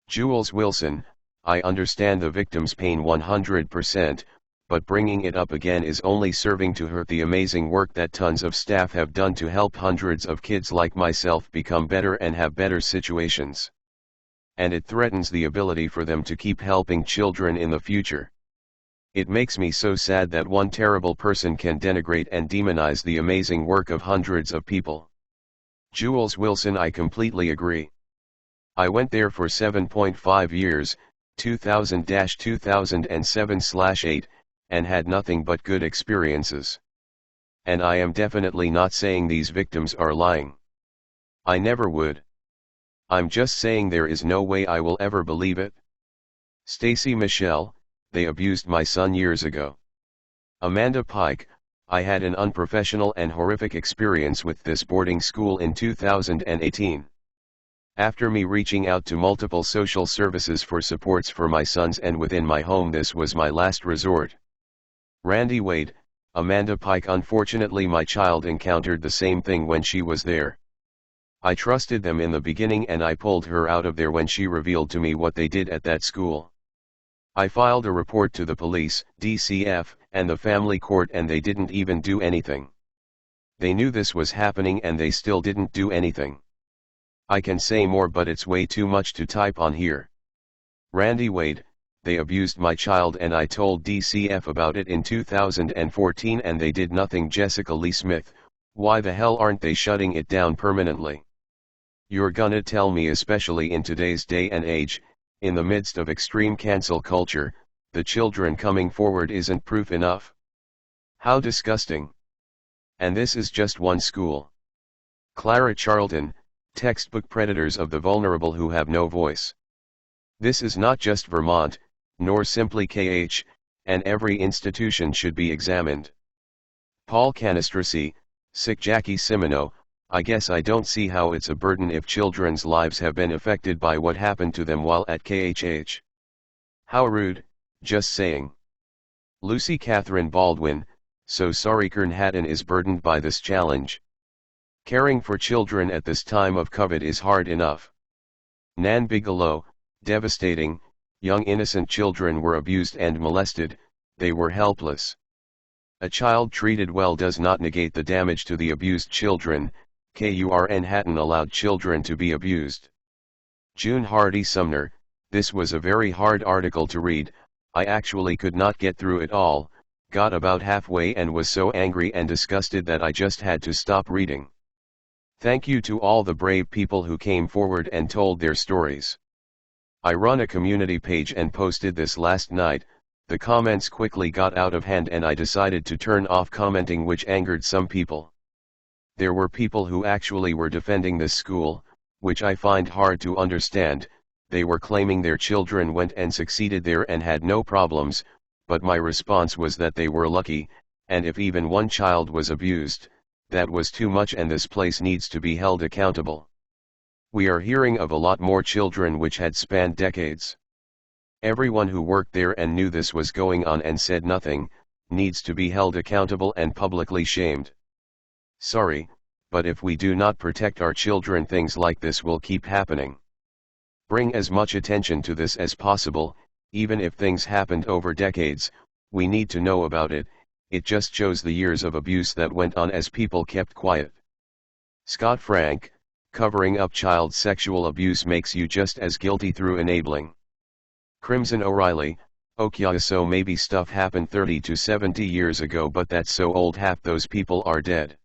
Jules Wilson, I understand the victim's pain 100%, but bringing it up again is only serving to hurt the amazing work that tons of staff have done to help hundreds of kids like myself become better and have better situations. And it threatens the ability for them to keep helping children in the future. It makes me so sad that one terrible person can denigrate and demonize the amazing work of hundreds of people. Jules Wilson, I completely agree. I went there for 7.5 years, 2000-2007/8, and had nothing but good experiences. And I am definitely not saying these victims are lying. I never would. I'm just saying there is no way I will ever believe it. Stacy Michelle, they abused my son years ago. Amanda Pike, I had an unprofessional and horrific experience with this boarding school in 2018. After me reaching out to multiple social services for supports for my sons and within my home, this was my last resort. Randy Wade, Amanda Pike. Unfortunately my child encountered the same thing when she was there. I trusted them in the beginning and I pulled her out of there when she revealed to me what they did at that school. I filed a report to the police, DCF, and the family court, and they didn't even do anything. They knew this was happening and they still didn't do anything. I can say more, but it's way too much to type on here. Randy Wade, they abused my child and I told DCF about it in 2014 and they did nothing. Jessica Lee Smith, why the hell aren't they shutting it down permanently? You're gonna tell me, especially in today's day and age, in the midst of extreme cancel culture, the children coming forward isn't proof enough? How disgusting. And this is just one school. Clara Charlton, textbook predators of the vulnerable who have no voice. This is not just Vermont, nor simply KH, and every institution should be examined. Paul Canistrasi, sick Jackie Simino, I guess I don't see how it's a burden if children's lives have been affected by what happened to them while at KHH. How rude, just saying. Lucy Catherine Baldwin, so sorry Kurn Hattin is burdened by this challenge. Caring for children at this time of COVID is hard enough. Nan Bigelow, devastating, young innocent children were abused and molested, they were helpless. A child treated well does not negate the damage to the abused children. Kurn Hattin allowed children to be abused. June Hardy Sumner, this was a very hard article to read, I actually could not get through it all, got about halfway and was so angry and disgusted that I just had to stop reading. Thank you to all the brave people who came forward and told their stories. I run a community page and posted this last night. The comments quickly got out of hand and I decided to turn off commenting, which angered some people. There were people who actually were defending this school, which I find hard to understand. They were claiming their children went and succeeded there and had no problems, but my response was that they were lucky, and if even one child was abused, that was too much and this place needs to be held accountable. We are hearing of a lot more children which had spanned decades. Everyone who worked there and knew this was going on and said nothing, needs to be held accountable and publicly shamed. Sorry, but if we do not protect our children, things like this will keep happening. Bring as much attention to this as possible, even if things happened over decades, we need to know about it. It just shows the years of abuse that went on as people kept quiet. Scott Frank, covering up child sexual abuse makes you just as guilty through enabling. Crimson O'Reilly, okay, so maybe stuff happened 30 to 70 years ago, but that's so old half those people are dead.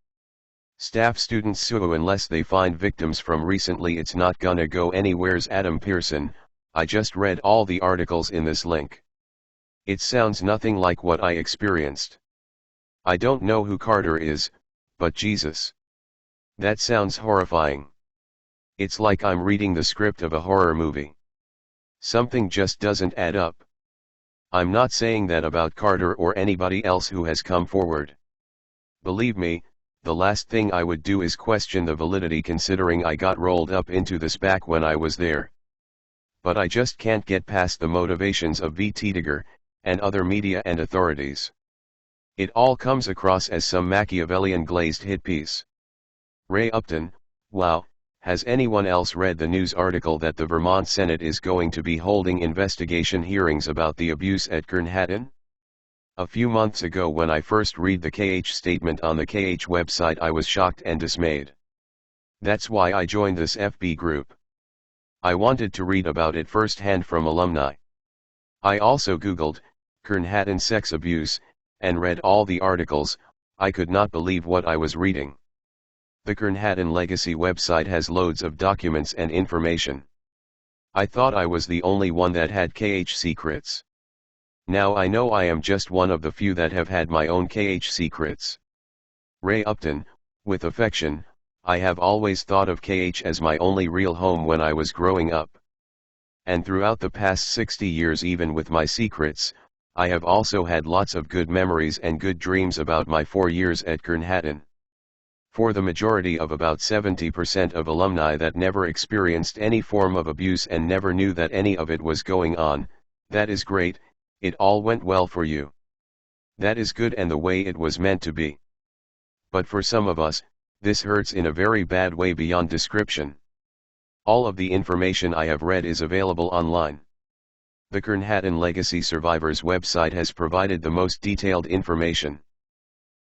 Staff students sue unless they find victims from recently, it's not gonna go anywhere's Adam Pearson. I just read all the articles in this link. It sounds nothing like what I experienced. I don't know who Carter is, but Jesus. That sounds horrifying. It's like I'm reading the script of a horror movie. Something just doesn't add up. I'm not saying that about Carter or anybody else who has come forward. Believe me, the last thing I would do is question the validity, considering I got rolled up into this back when I was there. But I just can't get past the motivations of V.T. Digger, and other media and authorities. It all comes across as some Machiavellian glazed hit piece. Ray Upton, wow, has anyone else read the news article that the Vermont Senate is going to be holding investigation hearings about the abuse at Kurn Hattin? A few months ago when I first read the KH statement on the KH website, I was shocked and dismayed. That's why I joined this FB group. I wanted to read about it firsthand from alumni. I also Googled, Kurn Hattin sex abuse, and read all the articles. I could not believe what I was reading. The Kurn Hattin Legacy website has loads of documents and information. I thought I was the only one that had KH secrets. Now I know I am just one of the few that have had my own KH secrets. Ray Upton, with affection, I have always thought of KH as my only real home when I was growing up. And throughout the past 60 years, even with my secrets, I have also had lots of good memories and good dreams about my 4 years at Kurn Hattin. For the majority of about 70% of alumni that never experienced any form of abuse and never knew that any of it was going on, that is great. It all went well for you. That is good and the way it was meant to be. But for some of us, this hurts in a very bad way beyond description. All of the information I have read is available online. The Kurn Hattin Legacy Survivors website has provided the most detailed information.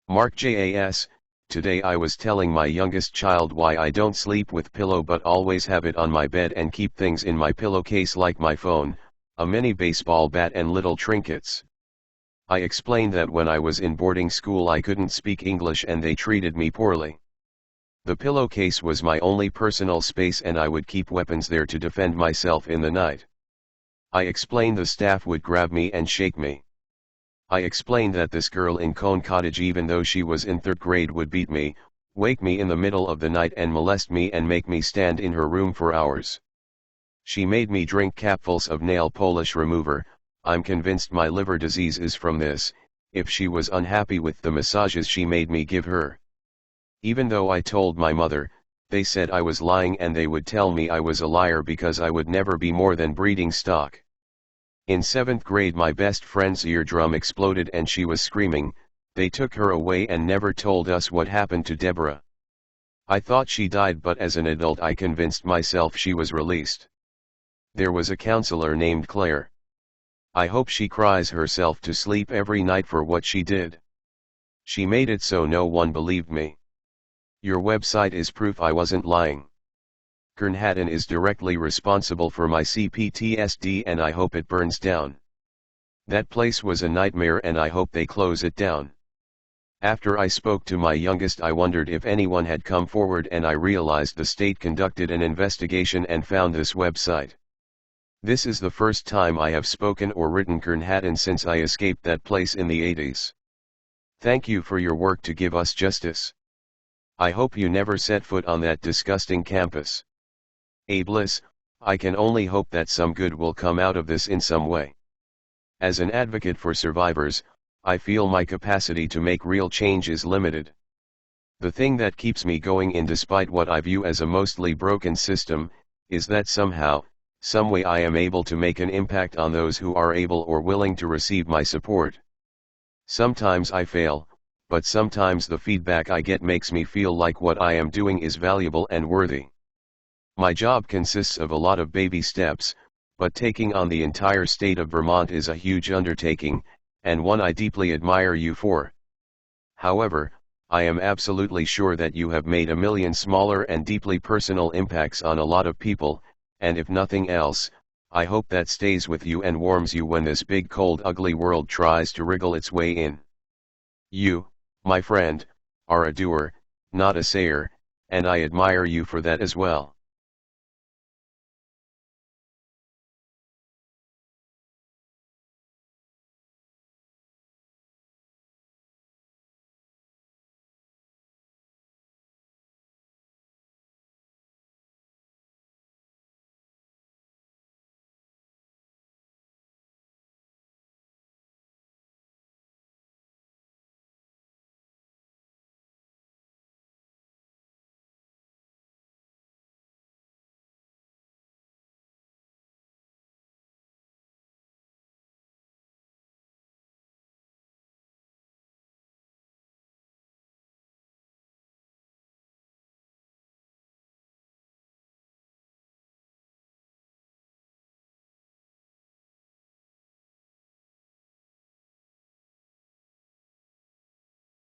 Mark Jas, today I was telling my youngest child why I don't sleep with pillow but always have it on my bed and keep things in my pillowcase like my phone, a mini baseball bat and little trinkets. I explained that when I was in boarding school I couldn't speak English and they treated me poorly. The pillowcase was my only personal space and I would keep weapons there to defend myself in the night. I explained the staff would grab me and shake me. I explained that this girl in Cone Cottage, even though she was in 3rd grade, would beat me, wake me in the middle of the night and molest me and make me stand in her room for hours. She made me drink capfuls of nail polish remover. I'm convinced my liver disease is from this. If she was unhappy with the massages she made me give her. Even though I told my mother, they said I was lying and they would tell me I was a liar because I would never be more than breeding stock. In 7th grade my best friend's eardrum exploded and she was screaming. They took her away and never told us what happened to Deborah. I thought she died, but as an adult I convinced myself she was released. There was a counselor named Claire. I hope she cries herself to sleep every night for what she did. She made it so no one believed me. Your website is proof I wasn't lying. Kurn Hattin is directly responsible for my CPTSD and I hope it burns down. That place was a nightmare and I hope they close it down. After I spoke to my youngest I wondered if anyone had come forward and I realized the state conducted an investigation and found this website. This is the first time I have spoken or written Kurn Hattin since I escaped that place in the 80s. Thank you for your work to give us justice. I hope you never set foot on that disgusting campus. Bliss, I can only hope that some good will come out of this in some way. As an advocate for survivors, I feel my capacity to make real change is limited. The thing that keeps me going in despite what I view as a mostly broken system, is that somehow, some way I am able to make an impact on those who are able or willing to receive my support. Sometimes I fail, but sometimes the feedback I get makes me feel like what I am doing is valuable and worthy. My job consists of a lot of baby steps, but taking on the entire state of Vermont is a huge undertaking, and one I deeply admire you for. However, I am absolutely sure that you have made a million smaller and deeply personal impacts on a lot of people, and if nothing else, I hope that stays with you and warms you when this big cold ugly world tries to wriggle its way in. You, my friend, are a doer, not a sayer, and I admire you for that as well.